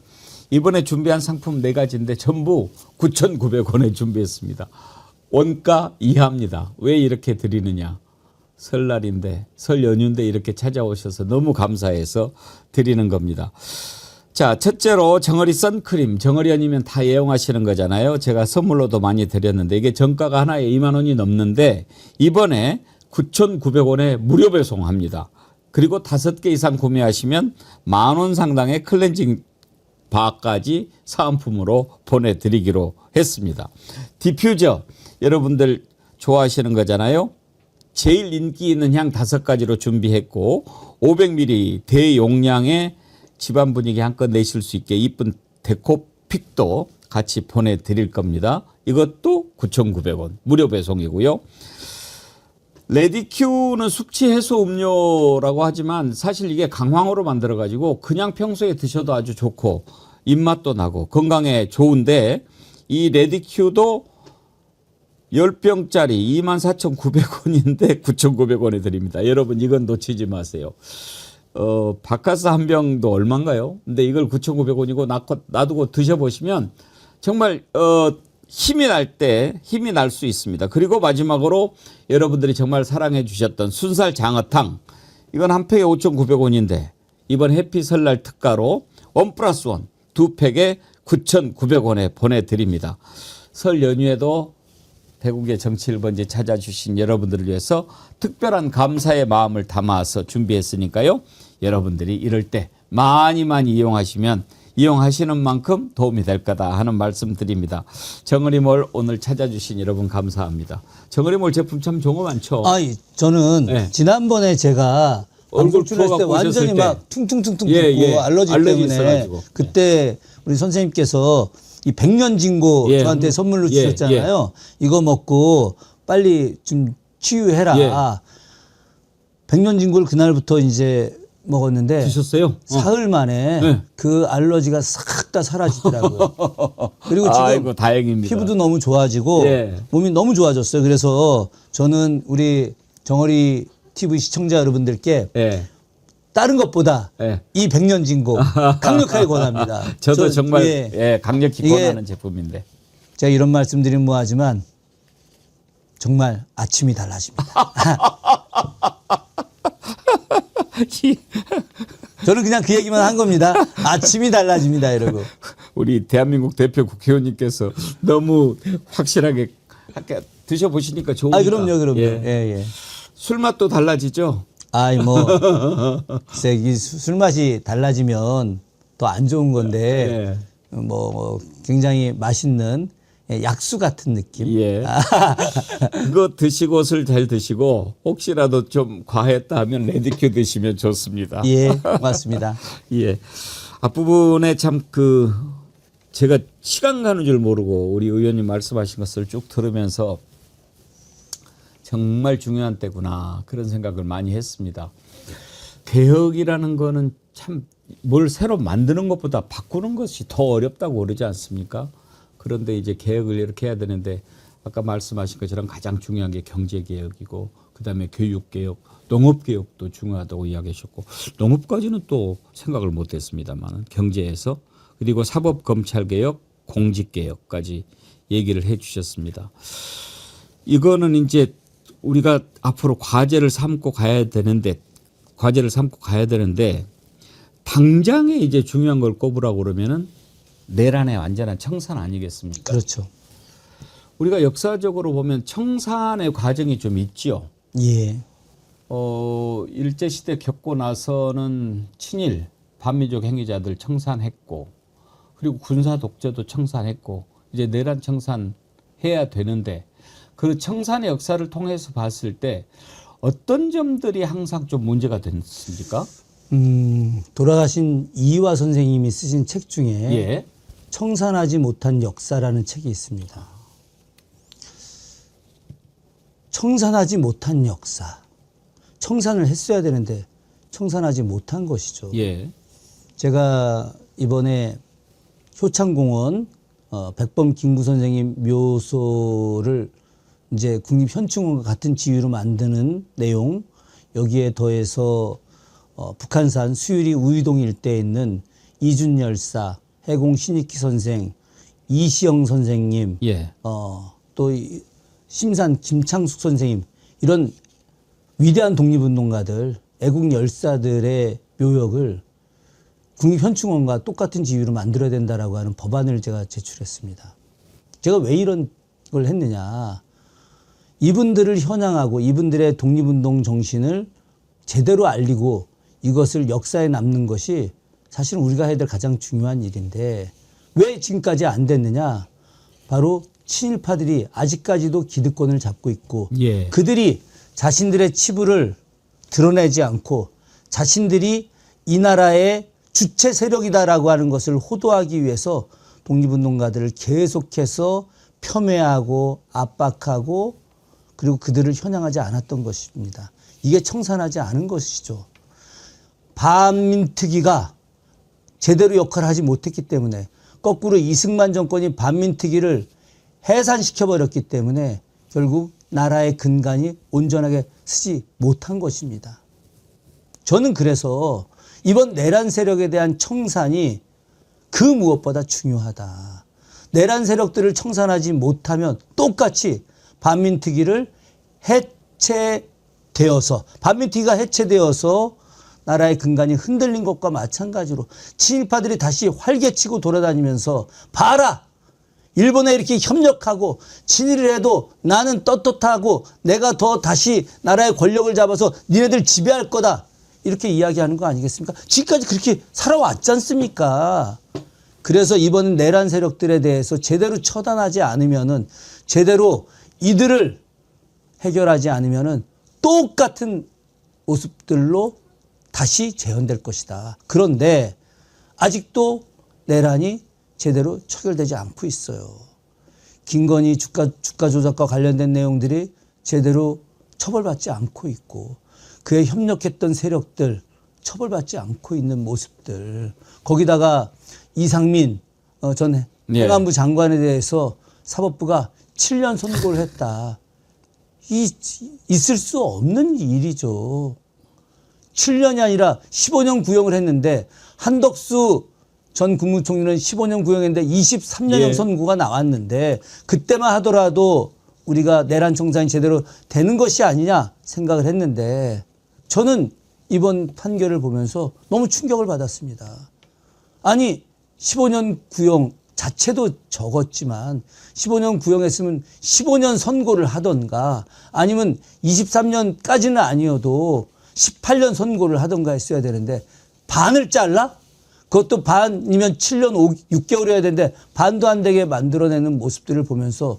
이번에 준비한 상품 4가지인데 전부 9,900원에 준비했습니다. 원가 이하입니다. 왜 이렇게 드리느냐? 설날인데 설 연휴인데 이렇게 찾아오셔서 너무 감사해서 드리는 겁니다. 자, 첫째로 정어리 선크림. 정어리 아니면 다 애용하시는 거잖아요. 제가 선물로도 많이 드렸는데 이게 정가가 하나에 2만 원이 넘는데 이번에 9,900원에 무료 배송합니다. 그리고 5개 이상 구매하시면 10,000원 상당의 클렌징 바까지 사은품으로 보내드리기로 했습니다. 디퓨저 여러분들 좋아하시는 거잖아요. 제일 인기 있는 향 5가지로 준비했고 500ml 대용량의 집안 분위기 한껏 내실 수 있게 이쁜 데코픽도 같이 보내드릴 겁니다. 이것도 9,900원 무료 배송이고요. 레디큐는 숙취 해소 음료라고 하지만 사실 이게 강황으로 만들어 가지고 그냥 평소에 드셔도 아주 좋고 입맛도 나고 건강에 좋은데 이 레디큐도 10병짜리 24,900원인데 9,900원에 드립니다. 여러분 이건 놓치지 마세요. 바카스 한 병도 얼마인가요? 근데 이걸 9,900원이고 놔두고 드셔보시면 정말 힘이 날 수 있습니다. 그리고 마지막으로 여러분들이 정말 사랑해 주셨던 순살 장어탕. 이건 한 팩에 5,900원인데 이번 해피 설날 특가로 1+1 2팩에 9,900원에 보내드립니다. 설 연휴에도 백운계 정치 1번지 찾아주신 여러분들을 위해서 특별한 감사의 마음을 담아서 준비했으니까요. 여러분들이 이럴 때 많이 이용하시면 이용하시는 만큼 도움이 될 거다 하는 말씀 드립니다. 정어리몰 오늘 찾아주신 여러분 감사합니다. 정어리몰 제품 참 좋은 거 많죠? 저는 네. 지난번에 제가 얼굴 방송 출연했을 때 부어갖고 완전히 오셨을 때. 막 퉁퉁퉁퉁 붓고 예. 알러지 알러지 때문에 있어가지고. 그때 우리 선생님께서 이 백년진고 예. 저한테 선물로 예. 주셨잖아요. 이거 먹고 빨리 좀 치유해라. 예. 백년진고를 그날부터 이제 먹었는데 드셨어요? 사흘 만에 네. 그 알러지가 싹 다 사라지더라고요. 그리고 지금 아이고 다행입니다. 피부도 너무 좋아지고 예. 몸이 너무 좋아졌어요. 그래서 저는 우리 정어리 TV 시청자 여러분들께 예. 다른 것보다 예. 이 백년진고 강력하게 권합니다. 저도 저, 정말 예, 강력히 이게 권하는 제품인데. 제가 이런 말씀드리면 뭐하지만 정말 아침이 달라집니다. 저는 그냥 그 얘기만 한 겁니다. 아침이 달라집니다, 이러고. 우리 대한민국 대표 국회의원님께서 너무 확실하게 아까 드셔보시니까 좋으니까. 그럼요. 예. 예. 술 맛도 달라지죠? 글쎄, 이 술 맛이 달라지면 더 안 좋은 건데, 굉장히 맛있는 약수 같은 느낌. 예. 그거 드시고 술 잘 드시고 혹시라도 좀 과했다 하면 레디큐 드시면 좋습니다. 예, 고맙습니다. 예. 앞부분에 참 제가 시간 가는 줄 모르고 우리 의원님 말씀하신 것을 쭉 들으면서 정말 중요한 때구나 그런 생각을 많이 했습니다. 개혁이라는 거는 참 뭘 새로 만드는 것보다 바꾸는 것이 더 어렵다고 그러지 않습니까? 그런데 이제 개혁을 이렇게 해야 되는데 아까 말씀하신 것처럼 가장 중요한 게 경제개혁이고 그다음에 교육개혁, 농업개혁도 중요하다고 이야기하셨고 농업까지는 또 생각을 못했습니다만 경제에서 그리고 사법검찰개혁, 공직개혁까지 얘기를 해 주셨습니다. 이거는 이제 우리가 앞으로 과제를 삼고 가야 되는데 당장에 이제 중요한 걸 꼽으라고 그러면은 내란의 완전한 청산 아니겠습니까? 그렇죠. 우리가 역사적으로 보면 청산의 과정이 좀 있지요. 예. 일제시대 겪고 나서는 친일, 반민족 행위자들 청산했고, 그리고 군사 독재도 청산했고, 이제 내란 청산해야 되는데, 그 청산의 역사를 통해서 봤을 때 어떤 점들이 항상 좀 문제가 됐습니까? 돌아가신 이화 선생님이 쓰신 책 중에 예. 청산하지 못한 역사라는 책이 있습니다. 청산하지 못한 역사. 청산을 했어야 되는데 청산하지 못한 것이죠. 예. 제가 이번에 효창공원 백범 김구 선생님 묘소를 이제 국립현충원과 같은 지위로 만드는 내용, 여기에 더해서 북한산 수유리 우이동 일대에 있는 이준 열사, 해공 신익희 선생, 이시영 선생님, 예. 또 심산 김창숙 선생님, 이런 위대한 독립운동가들, 애국 열사들의 묘역을 국립현충원과 똑같은 지위로 만들어야 된다라고 하는 법안을 제가 제출했습니다. 제가 왜 이런 걸 했느냐. 이분들을 현양하고 이분들의 독립운동 정신을 제대로 알리고 이것을 역사에 남는 것이 사실은 우리가 해야 될 가장 중요한 일인데 왜 지금까지 안 됐느냐. 바로 친일파들이 아직까지도 기득권을 잡고 있고 예. 그들이 자신들의 치부를 드러내지 않고 자신들이 이 나라의 주체 세력이다라고 하는 것을 호도하기 위해서 독립운동가들을 계속해서 폄훼하고 압박하고 그리고 그들을 현양하지 않았던 것입니다. 이게 청산하지 않은 것이죠. 반민특위가 제대로 역할을 하지 못했기 때문에 거꾸로 이승만 정권이 반민특위를 해산시켜버렸기 때문에 결국 나라의 근간이 온전하게 쓰지 못한 것입니다. 저는 그래서 이번 내란 세력에 대한 청산이 그 무엇보다 중요하다. 내란 세력들을 청산하지 못하면 똑같이 반민특위를 해체되어서 반민특위가 해체되어서 나라의 근간이 흔들린 것과 마찬가지로 친일파들이 다시 활개치고 돌아다니면서 봐라! 일본에 이렇게 협력하고 친일을 해도 나는 떳떳하고 내가 더 다시 나라의 권력을 잡아서 니네들 지배할 거다. 이렇게 이야기하는 거 아니겠습니까? 지금까지 그렇게 살아왔지 않습니까? 그래서 이번 내란 세력들에 대해서 제대로 처단하지 않으면은 제대로 이들을 해결하지 않으면은 똑같은 모습들로 다시 재현될 것이다. 그런데 아직도 내란이 제대로 처결되지 않고 있어요. 김건희 주가 조작과 관련된 내용들이 제대로 처벌받지 않고 있고 그에 협력했던 세력들 처벌받지 않고 있는 모습들. 거기다가 이상민 전 행안부 장관에 대해서 사법부가 7년 선고를 했다. 있을 수 없는 일이죠. 7년이 아니라 15년 구형을 했는데 한덕수 전 국무총리는 15년 구형했는데 23년형 선고가 나왔는데 그때만 하더라도 우리가 내란 청산이 제대로 되는 것이 아니냐 생각을 했는데 저는 이번 판결을 보면서 너무 충격을 받았습니다. 아니 15년 구형 자체도 적었지만 15년 구형했으면 15년 선고를 하던가 아니면 23년까지는 아니어도 18년 선고를 하던가 했어야 되는데 반을 잘라? 그것도 반이면 7년 6개월이어야 되는데 반도 안 되게 만들어내는 모습들을 보면서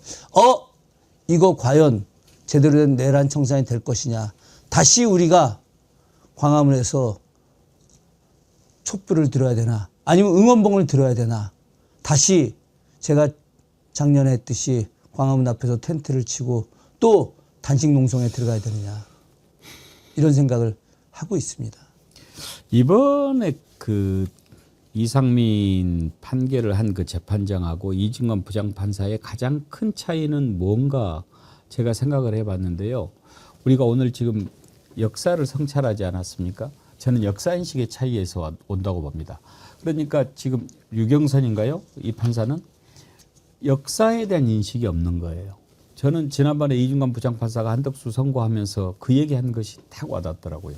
이거 과연 제대로 된 내란 청산이 될 것이냐. 다시 우리가 광화문에서 촛불을 들어야 되나 아니면 응원봉을 들어야 되나. 다시 제가 작년에 했듯이 광화문 앞에서 텐트를 치고 또 단식 농성에 들어가야 되느냐. 이런 생각을 하고 있습니다. 이번에 그 이상민 판결을 한 그 재판장하고 이진건 부장판사의 가장 큰 차이는 뭔가 제가 생각을 해봤는데요. 우리가 오늘 지금 역사를 성찰하지 않았습니까? 저는 역사인식의 차이에서 온다고 봅니다. 그러니까 지금 유경선인가요? 이 판사는 역사에 대한 인식이 없는 거예요. 저는 지난번에 이중관 부장판사가 한덕수 선고하면서 그 얘기한 것이 딱 와닿더라고요.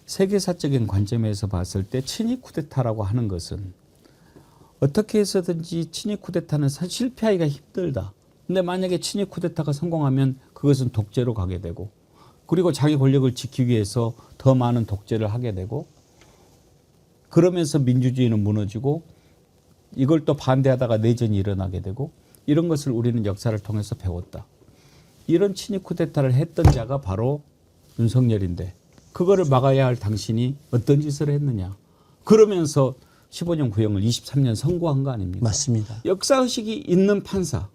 세계사적인 관점에서 봤을 때 친위 쿠데타라고 하는 것은 어떻게 해서든지 친위 쿠데타는 실패하기가 힘들다. 근데 만약에 친위 쿠데타가 성공하면 그것은 독재로 가게 되고 그리고 자기 권력을 지키기 위해서 더 많은 독재를 하게 되고 그러면서 민주주의는 무너지고 이걸 또 반대하다가 내전이 일어나게 되고 이런 것을 우리는 역사를 통해서 배웠다. 이런 친위 쿠데타를 했던 자가 바로 윤석열인데 그거를 막아야 할 당신이 어떤 짓을 했느냐. 그러면서 15년 구형을 23년 선고한 거 아닙니까? 맞습니다. 역사의식이 있는 판사,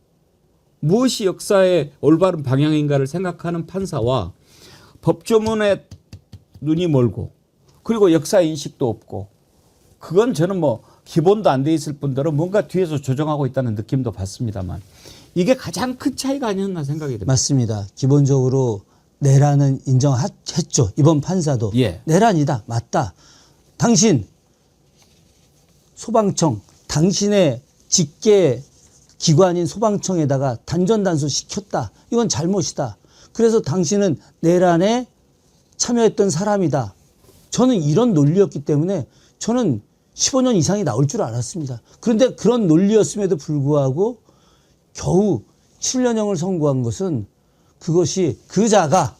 무엇이 역사의 올바른 방향인가를 생각하는 판사와 법조문에 눈이 멀고 그리고 역사인식도 없고 그건 저는 뭐 기본도 안 돼 있을 뿐더러 뭔가 뒤에서 조정하고 있다는 느낌도 받습니다만 이게 가장 큰 차이가 아니었나 생각이 듭니다. 맞습니다. 기본적으로 내란은 인정했죠. 이번 판사도. 예. 내란이다. 맞다. 당신 소방청 당신의 직계 기관인 소방청에다가 단전단수 시켰다. 이건 잘못이다. 그래서 당신은 내란에 참여했던 사람이다. 저는 이런 논리였기 때문에 저는 15년 이상이 나올 줄 알았습니다. 그런데 그런 논리였음에도 불구하고 겨우 7년형을 선고한 것은 그것이 그자가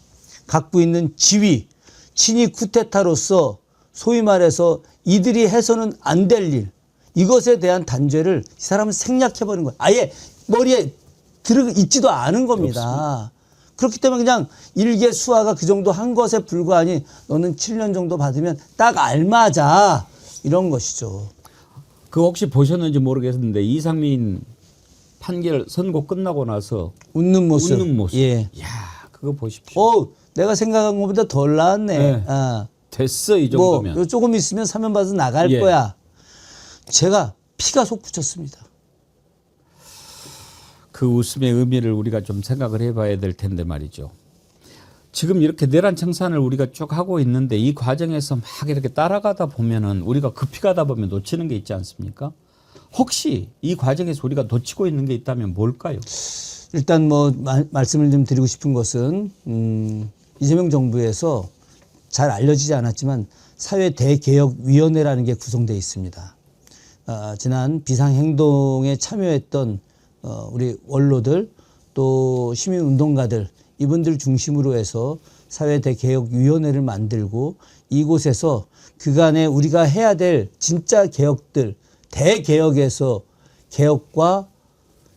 갖고 있는 지위, 친위 쿠데타로서 소위 말해서 이들이 해서는 안 될 일, 이것에 대한 단죄를 이 사람은 생략해버린 거예요. 아예 머리에 있지도 않은 겁니다. 그렇습니다. 그렇기 때문에 그냥 일개 수하가 그 정도 한 것에 불과하니 너는 7년 정도 받으면 딱 알맞아. 이런 것이죠. 그거 혹시 보셨는지 모르겠는데 이상민 판결 선고 끝나고 나서 웃는 모습. 예. 야, 그거 보십시오. 내가 생각한 것보다 덜 나왔네. 네. 아. 됐어 이 정도면. 뭐 조금 있으면 사면 받아서 나갈 예. 거야. 제가 피가 속 붙였습니다. 그 웃음의 의미를 우리가 좀 생각을 해봐야 될 텐데 말이죠. 지금 이렇게 내란 청산을 우리가 쭉 하고 있는데 이 과정에서 막 이렇게 따라가다 보면은 우리가 급히 가다 보면 놓치는 게 있지 않습니까? 혹시 이 과정에서 우리가 놓치고 있는 게 있다면 뭘까요? 일단 뭐 말씀을 좀 드리고 싶은 것은 이재명 정부에서 잘 알려지지 않았지만 사회대개혁위원회라는 게 구성되어 있습니다. 지난 비상행동에 참여했던 우리 원로들 또 시민운동가들 이분들 중심으로 해서 사회대개혁위원회를 만들고 이곳에서 그간에 우리가 해야 될 진짜 개혁들 대개혁에서 개혁과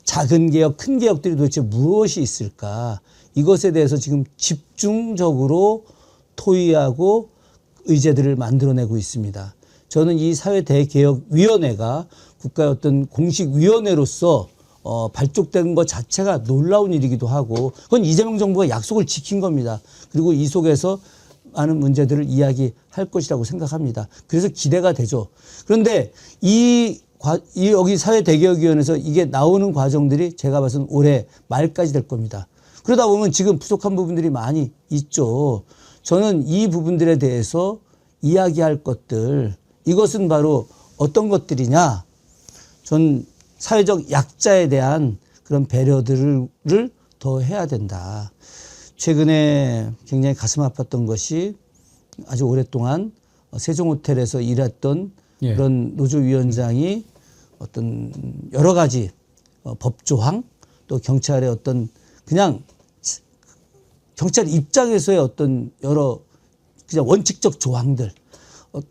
작은 개혁, 큰 개혁들이 도대체 무엇이 있을까 이것에 대해서 지금 집중적으로 토의하고 의제들을 만들어내고 있습니다. 저는 이 사회대개혁위원회가 국가의 어떤 공식위원회로서 발족된 것 자체가 놀라운 일이기도 하고 그건 이재명 정부가 약속을 지킨 겁니다. 그리고 이 속에서 많은 문제들을 이야기할 것이라고 생각합니다. 그래서 기대가 되죠. 그런데 여기 사회대개혁위원회에서 이게 나오는 과정들이 제가 봐서는 올해 말까지 될 겁니다. 그러다 보면 지금 부족한 부분들이 많이 있죠. 저는 이 부분들에 대해서 이야기할 것들 이것은 바로 어떤 것들이냐. 전 사회적 약자에 대한 그런 배려들을 더 해야 된다. 최근에 굉장히 가슴 아팠던 것이 아주 오랫동안 세종호텔에서 일했던 예. 그런 노조위원장이 어떤 여러 가지 법조항 또 경찰의 어떤 그냥 경찰 입장에서의 어떤 여러 그냥 원칙적 조항들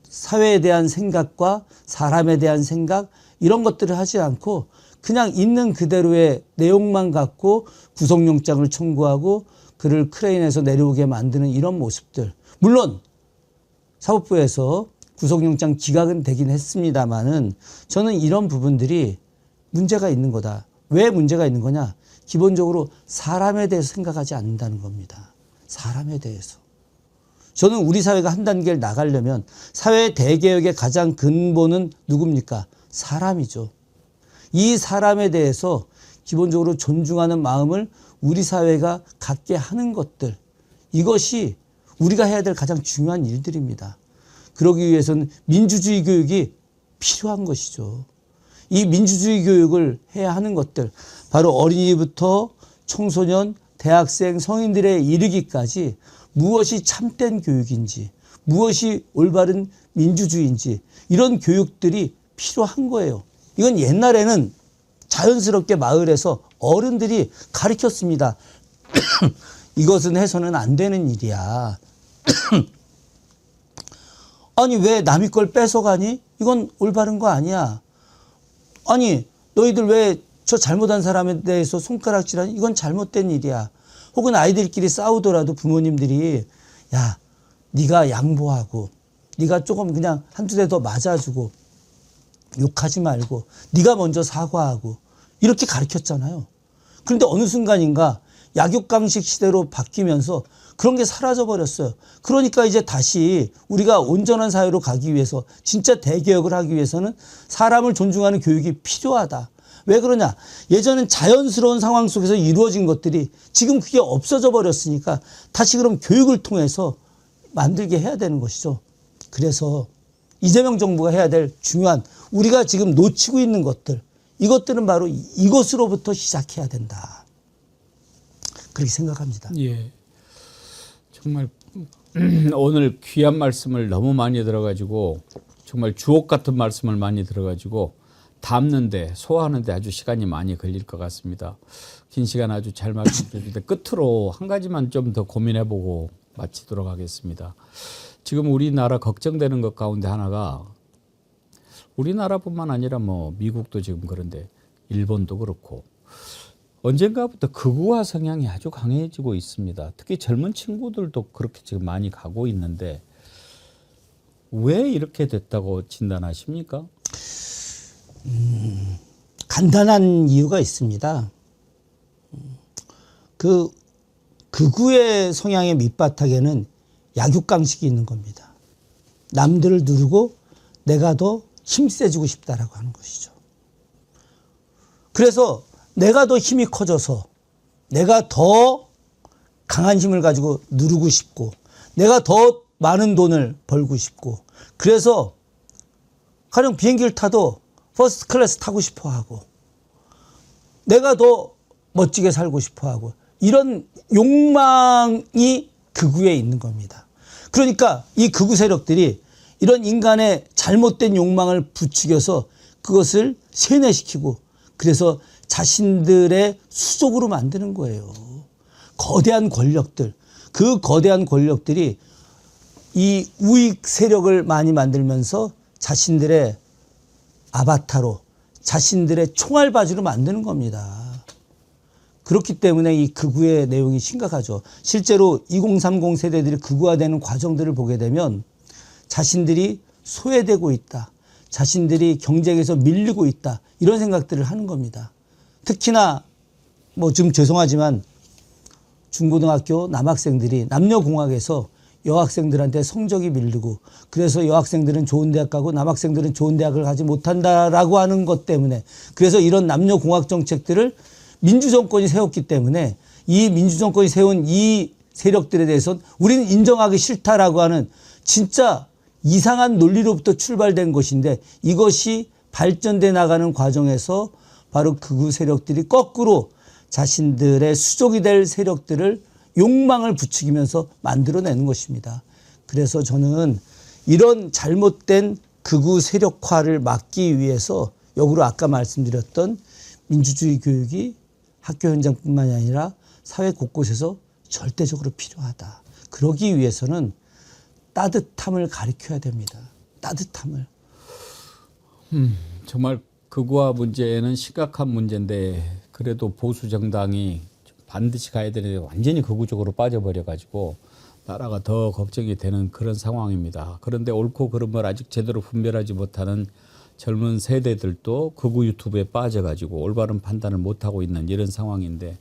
사회에 대한 생각과 사람에 대한 생각 이런 것들을 하지 않고 그냥 있는 그대로의 내용만 갖고 구속영장을 청구하고 그를 크레인에서 내려오게 만드는 이런 모습들. 물론 사법부에서 구속영장 기각은 되긴 했습니다마는 저는 이런 부분들이 문제가 있는 거다. 왜 문제가 있는 거냐? 기본적으로 사람에 대해서 생각하지 않는다는 겁니다. 사람에 대해서. 저는 우리 사회가 한 단계를 나가려면 사회 대개혁의 가장 근본은 누굽니까? 사람이죠. 이 사람에 대해서 기본적으로 존중하는 마음을 우리 사회가 갖게 하는 것들 이것이 우리가 해야 될 가장 중요한 일들입니다. 그러기 위해서는 민주주의 교육이 필요한 것이죠. 이 민주주의 교육을 해야 하는 것들 바로 어린이부터 청소년, 대학생, 성인들에 이르기까지 무엇이 참된 교육인지 무엇이 올바른 민주주의인지 이런 교육들이 필요한 거예요. 이건 옛날에는 자연스럽게 마을에서 어른들이 가르쳤습니다. 이것은 해서는 안 되는 일이야. 아니 왜 남의 걸 뺏어가니? 이건 올바른 거 아니야. 아니 너희들 왜 저 잘못한 사람에 대해서 손가락질하니? 이건 잘못된 일이야. 혹은 아이들끼리 싸우더라도 부모님들이 야 네가 양보하고 네가 조금 그냥 한두 대 더 맞아주고 욕하지 말고 네가 먼저 사과하고 이렇게 가르쳤잖아요. 그런데 어느 순간인가 약육강식 시대로 바뀌면서 그런 게 사라져 버렸어요. 그러니까 이제 다시 우리가 온전한 사회로 가기 위해서 진짜 대개혁을 하기 위해서는 사람을 존중하는 교육이 필요하다. 왜 그러냐? 예전엔 자연스러운 상황 속에서 이루어진 것들이 지금 그게 없어져 버렸으니까 다시 그럼 교육을 통해서 만들게 해야 되는 것이죠. 그래서 이재명 정부가 해야 될 중요한 우리가 지금 놓치고 있는 것들, 이것들은 바로 이것으로부터 시작해야 된다. 그렇게 생각합니다. 예. 정말 오늘 귀한 말씀을 너무 많이 들어가지고 정말 주옥 같은 말씀을 많이 들어가지고 담는데 소화하는데 아주 시간이 많이 걸릴 것 같습니다. 긴 시간 아주 잘 말씀해 주는데 끝으로 한 가지만 좀 더 고민해보고 마치도록 하겠습니다. 지금 우리나라 걱정되는 것 가운데 하나가 우리나라뿐만 아니라 뭐 미국도 지금 그런데 일본도 그렇고 언젠가부터 극우화 성향이 아주 강해지고 있습니다. 특히 젊은 친구들도 그렇게 지금 많이 가고 있는데 왜 이렇게 됐다고 진단하십니까? 간단한 이유가 있습니다. 그 극우의 성향의 밑바탕에는 약육강식이 있는 겁니다. 남들을 누르고 내가 더 힘세지고 싶다라고 하는 것이죠. 그래서 내가 더 힘이 커져서 내가 더 강한 힘을 가지고 누르고 싶고 내가 더 많은 돈을 벌고 싶고 그래서 가령 비행기를 타도 퍼스트 클래스 타고 싶어 하고 내가 더 멋지게 살고 싶어 하고 이런 욕망이 극우에 있는 겁니다. 그러니까 이 극우 세력들이 이런 인간의 잘못된 욕망을 부추겨서 그것을 세뇌시키고 그래서 자신들의 수족으로 만드는 거예요. 거대한 권력들, 그 거대한 권력들이 이 우익 세력을 많이 만들면서 자신들의 아바타로 자신들의 총알바지로 만드는 겁니다. 그렇기 때문에 이 극우의 내용이 심각하죠. 실제로 2030 세대들이 극우화되는 과정들을 보게 되면 자신들이 소외되고 있다. 자신들이 경쟁에서 밀리고 있다. 이런 생각들을 하는 겁니다. 특히나 뭐 좀 죄송하지만 중고등학교 남학생들이 남녀공학에서 여학생들한테 성적이 밀리고 그래서 여학생들은 좋은 대학 가고 남학생들은 좋은 대학을 가지 못한다라고 하는 것 때문에 그래서 이런 남녀공학 정책들을 민주정권이 세웠기 때문에 이 민주정권이 세운 이 세력들에 대해서는 우리는 인정하기 싫다라고 하는 진짜 이상한 논리로부터 출발된 것인데 이것이 발전돼 나가는 과정에서 바로 극우 세력들이 거꾸로 자신들의 수족이 될 세력들을 욕망을 부추기면서 만들어내는 것입니다. 그래서 저는 이런 잘못된 극우 세력화를 막기 위해서 역으로 아까 말씀드렸던 민주주의 교육이 학교 현장뿐만이 아니라 사회 곳곳에서 절대적으로 필요하다. 그러기 위해서는 따뜻함을 가르쳐야 됩니다. 따뜻함을. 정말 극우화 문제는 심각한 문제인데 그래도 보수 정당이 반드시 가야 되는데 완전히 극우적으로 빠져버려가지고 나라가 더 걱정이 되는 그런 상황입니다. 그런데 옳고 그름을 아직 제대로 분별하지 못하는 젊은 세대들도 극우 유튜브에 빠져가지고 올바른 판단을 못하고 있는 이런 상황인데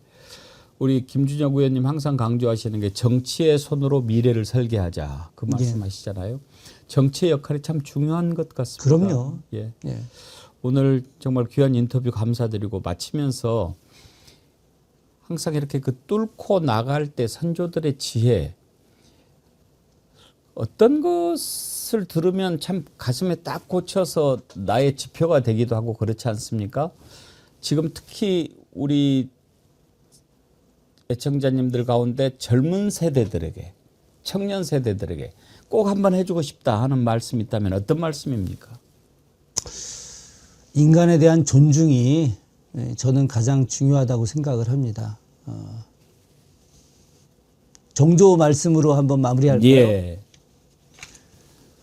우리 김준혁 의원님 항상 강조하시는 게 정치의 손으로 미래를 설계하자 그 말씀하시잖아요. 정치의 역할이 참 중요한 것 같습니다. 그럼요. 예. 예. 오늘 정말 귀한 인터뷰 감사드리고 마치면서 항상 이렇게 그 뚫고 나갈 때 선조들의 지혜 어떤 것을 들으면 참 가슴에 딱 꽂혀서 나의 지표가 되기도 하고 그렇지 않습니까? 지금 특히 우리 애청자님들 가운데 젊은 세대들에게 청년 세대들에게 꼭 한번 해주고 싶다 하는 말씀이 있다면 어떤 말씀입니까? 인간에 대한 존중이 저는 가장 중요하다고 생각을 합니다. 정조 말씀으로 한번 마무리할까요? 예.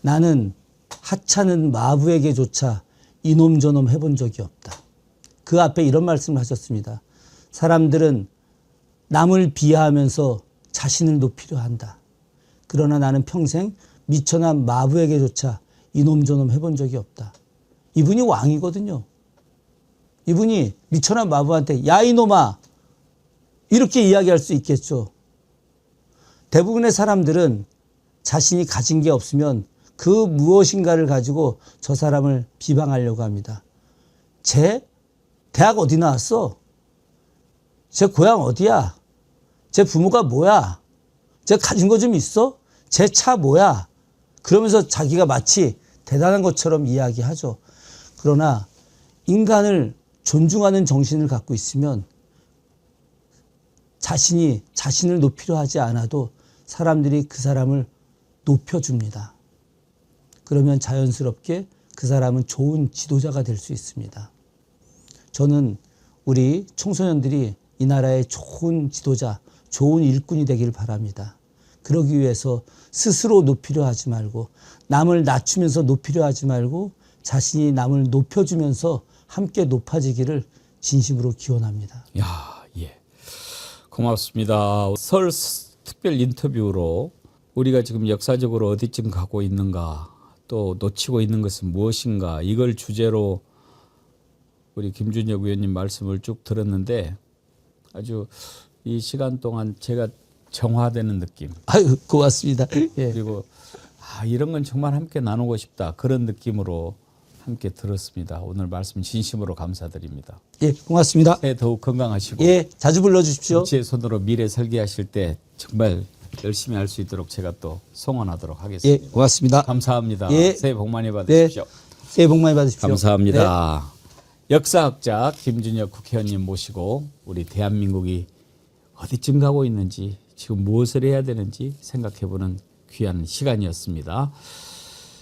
나는 하찮은 마부에게조차 이놈 저놈 해본 적이 없다. 그 앞에 이런 말씀을 하셨습니다. 사람들은 남을 비하하면서 자신을 높이려 한다. 그러나 나는 평생 미천한 마부에게조차 이놈 저놈 해본 적이 없다. 이분이 왕이거든요. 이분이 미천한 마부한테 야 이놈아 이렇게 이야기할 수 있겠죠. 대부분의 사람들은 자신이 가진 게 없으면 그 무엇인가를 가지고 저 사람을 비방하려고 합니다. 쟤 대학 어디 나왔어? 쟤 고향 어디야? 쟤 부모가 뭐야? 쟤 가진 거 좀 있어? 쟤 차 뭐야? 그러면서 자기가 마치 대단한 것처럼 이야기하죠. 그러나 인간을 존중하는 정신을 갖고 있으면 자신이 자신을 높이려 하지 않아도 사람들이 그 사람을 높여줍니다. 그러면 자연스럽게 그 사람은 좋은 지도자가 될 수 있습니다. 저는 우리 청소년들이 이 나라의 좋은 지도자, 좋은 일꾼이 되길 바랍니다. 그러기 위해서 스스로 높이려 하지 말고 남을 낮추면서 높이려 하지 말고 자신이 남을 높여주면서 함께 높아지기를 진심으로 기원합니다. 야, 예. 고맙습니다. 설 특별 인터뷰로 우리가 지금 역사적으로 어디쯤 가고 있는가, 또 놓치고 있는 것은 무엇인가, 이걸 주제로 우리 김준혁 의원님 말씀을 쭉 들었는데 아주 이 시간 동안 제가 정화되는 느낌. 아유, 고맙습니다. 예. 그리고 이런 건 정말 함께 나누고 싶다. 그런 느낌으로 함께 들었습니다. 오늘 말씀 진심으로 감사드립니다. 예, 고맙습니다. 새해 더욱 건강하시고. 예, 자주 불러주십시오. 제 손으로 미래 설계하실 때 정말 열심히 할 수 있도록 제가 또 송원하도록 하겠습니다. 예, 고맙습니다. 감사합니다. 예. 새해 복 많이 받으십시오. 네, 새해 복 많이 받으십시오. 감사합니다. 역사학자 김준혁 국회의원님 모시고 우리 대한민국이 어디쯤 가고 있는지, 지금 무엇을 해야 되는지 생각해보는 귀한 시간이었습니다.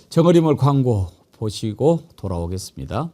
정어리몰 광고 보시고 돌아오겠습니다.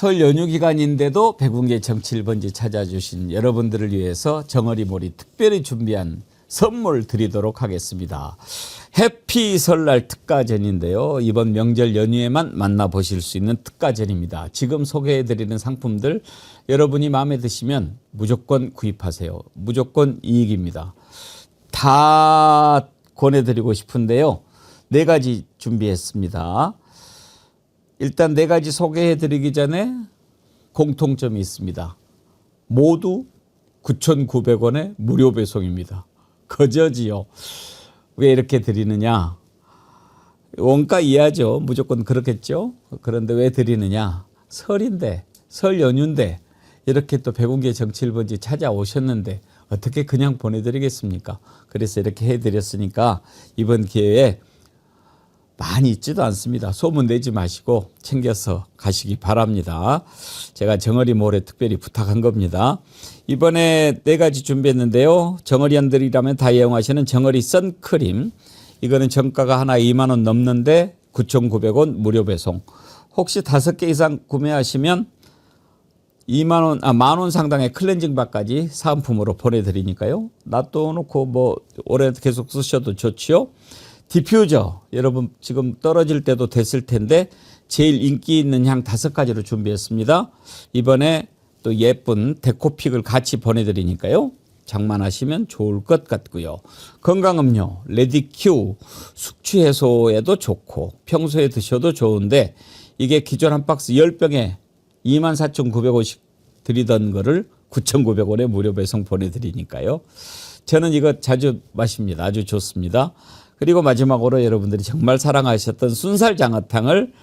설 연휴 기간인데도 백운계 정치 1번지 찾아주신 여러분들을 위해서 정어리몰이 특별히 준비한 선물 드리도록 하겠습니다. 해피 설날 특가전인데요. 이번 명절 연휴에만 만나보실 수 있는 특가전입니다. 지금 소개해드리는 상품들 여러분이 마음에 드시면 무조건 구입하세요. 무조건 이익입니다. 다 권해드리고 싶은데요. 4가지 준비했습니다. 일단 4가지 소개해드리기 전에 공통점이 있습니다. 모두 9,900원의 무료 배송입니다. 거저지요. 왜 이렇게 드리느냐? 원가 이해하죠. 무조건 그렇겠죠. 그런데 왜 드리느냐? 설인데, 설 연휴인데 이렇게 또 백운계 정치 1번지 찾아오셨는데 어떻게 그냥 보내드리겠습니까? 그래서 이렇게 해드렸으니까 이번 기회에 많이 있지도 않습니다. 소문 내지 마시고 챙겨서 가시기 바랍니다. 제가 정어리몰에 특별히 부탁한 겁니다. 이번에 4가지 준비했는데요. 정어리원들이라면 다 이용하시는 정어리 선크림. 이거는 정가가 하나 2만 원 넘는데 9,900원 무료 배송. 혹시 5개 이상 구매하시면 10,000원 상당의 클렌징 바까지 사은품으로 보내드리니까요. 놔둬놓고 뭐 오래 계속 쓰셔도 좋지요. 디퓨저 여러분 지금 떨어질 때도 됐을 텐데 제일 인기 있는 향 5가지로 준비했습니다. 이번에 또 예쁜 데코픽을 같이 보내드리니까요. 장만하시면 좋을 것 같고요. 건강음료 레디큐 숙취 해소에도 좋고 평소에 드셔도 좋은데 이게 기존 한 박스 10병에 24,900원씩 드리던 거를 9,900원에 무료 배송 보내드리니까요. 저는 이거 자주 마십니다. 아주 좋습니다. 그리고 마지막으로 여러분들이 정말 사랑하셨던 순살 장어탕을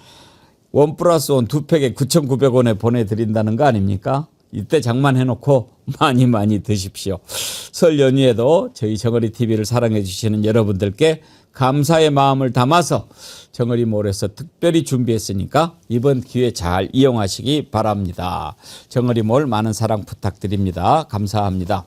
1+1 2팩에 9,900원에 보내드린다는 거 아닙니까? 이때 장만해놓고 많이 드십시오. 설 연휴에도 저희 정어리 TV를 사랑해 주시는 여러분들께 감사의 마음을 담아서 정어리몰에서 특별히 준비했으니까 이번 기회 잘 이용하시기 바랍니다. 정어리몰 많은 사랑 부탁드립니다. 감사합니다.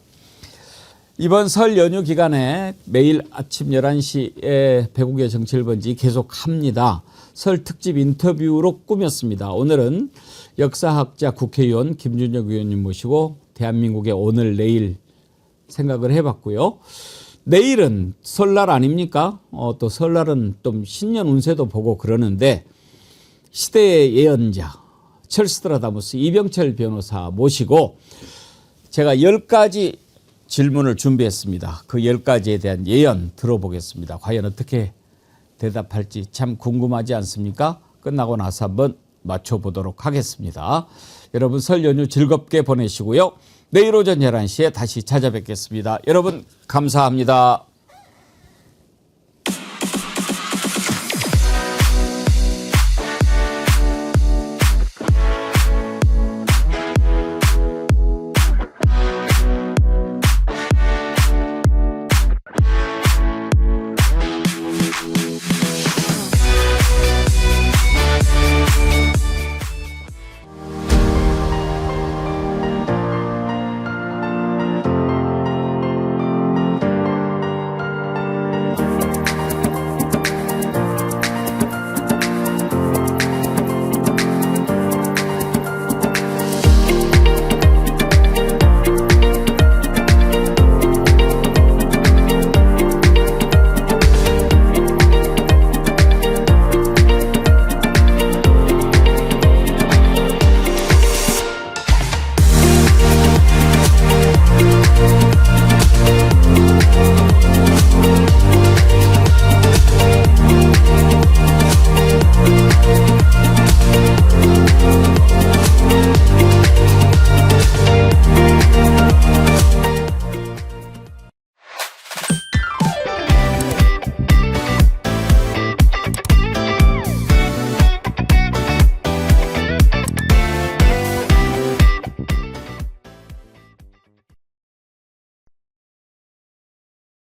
이번 설 연휴 기간에 매일 아침 11시에 배국의 정치 1번지 계속합니다. 설 특집 인터뷰로 꾸몄습니다. 오늘은 역사학자 국회의원 김준혁 의원님 모시고 대한민국의 오늘 내일 생각을 해봤고요. 내일은 설날 아닙니까? 또 설날은 좀 신년 운세도 보고 그러는데 시대의 예언자 찰스트라다무스 이병철 변호사 모시고 제가 10가지 질문을 준비했습니다. 그 10가지에 대한 예언 들어보겠습니다. 과연 어떻게 대답할지 참 궁금하지 않습니까? 끝나고 나서 한번 맞춰보도록 하겠습니다. 여러분 설 연휴 즐겁게 보내시고요. 내일 오전 11시에 다시 찾아뵙겠습니다. 여러분 감사합니다.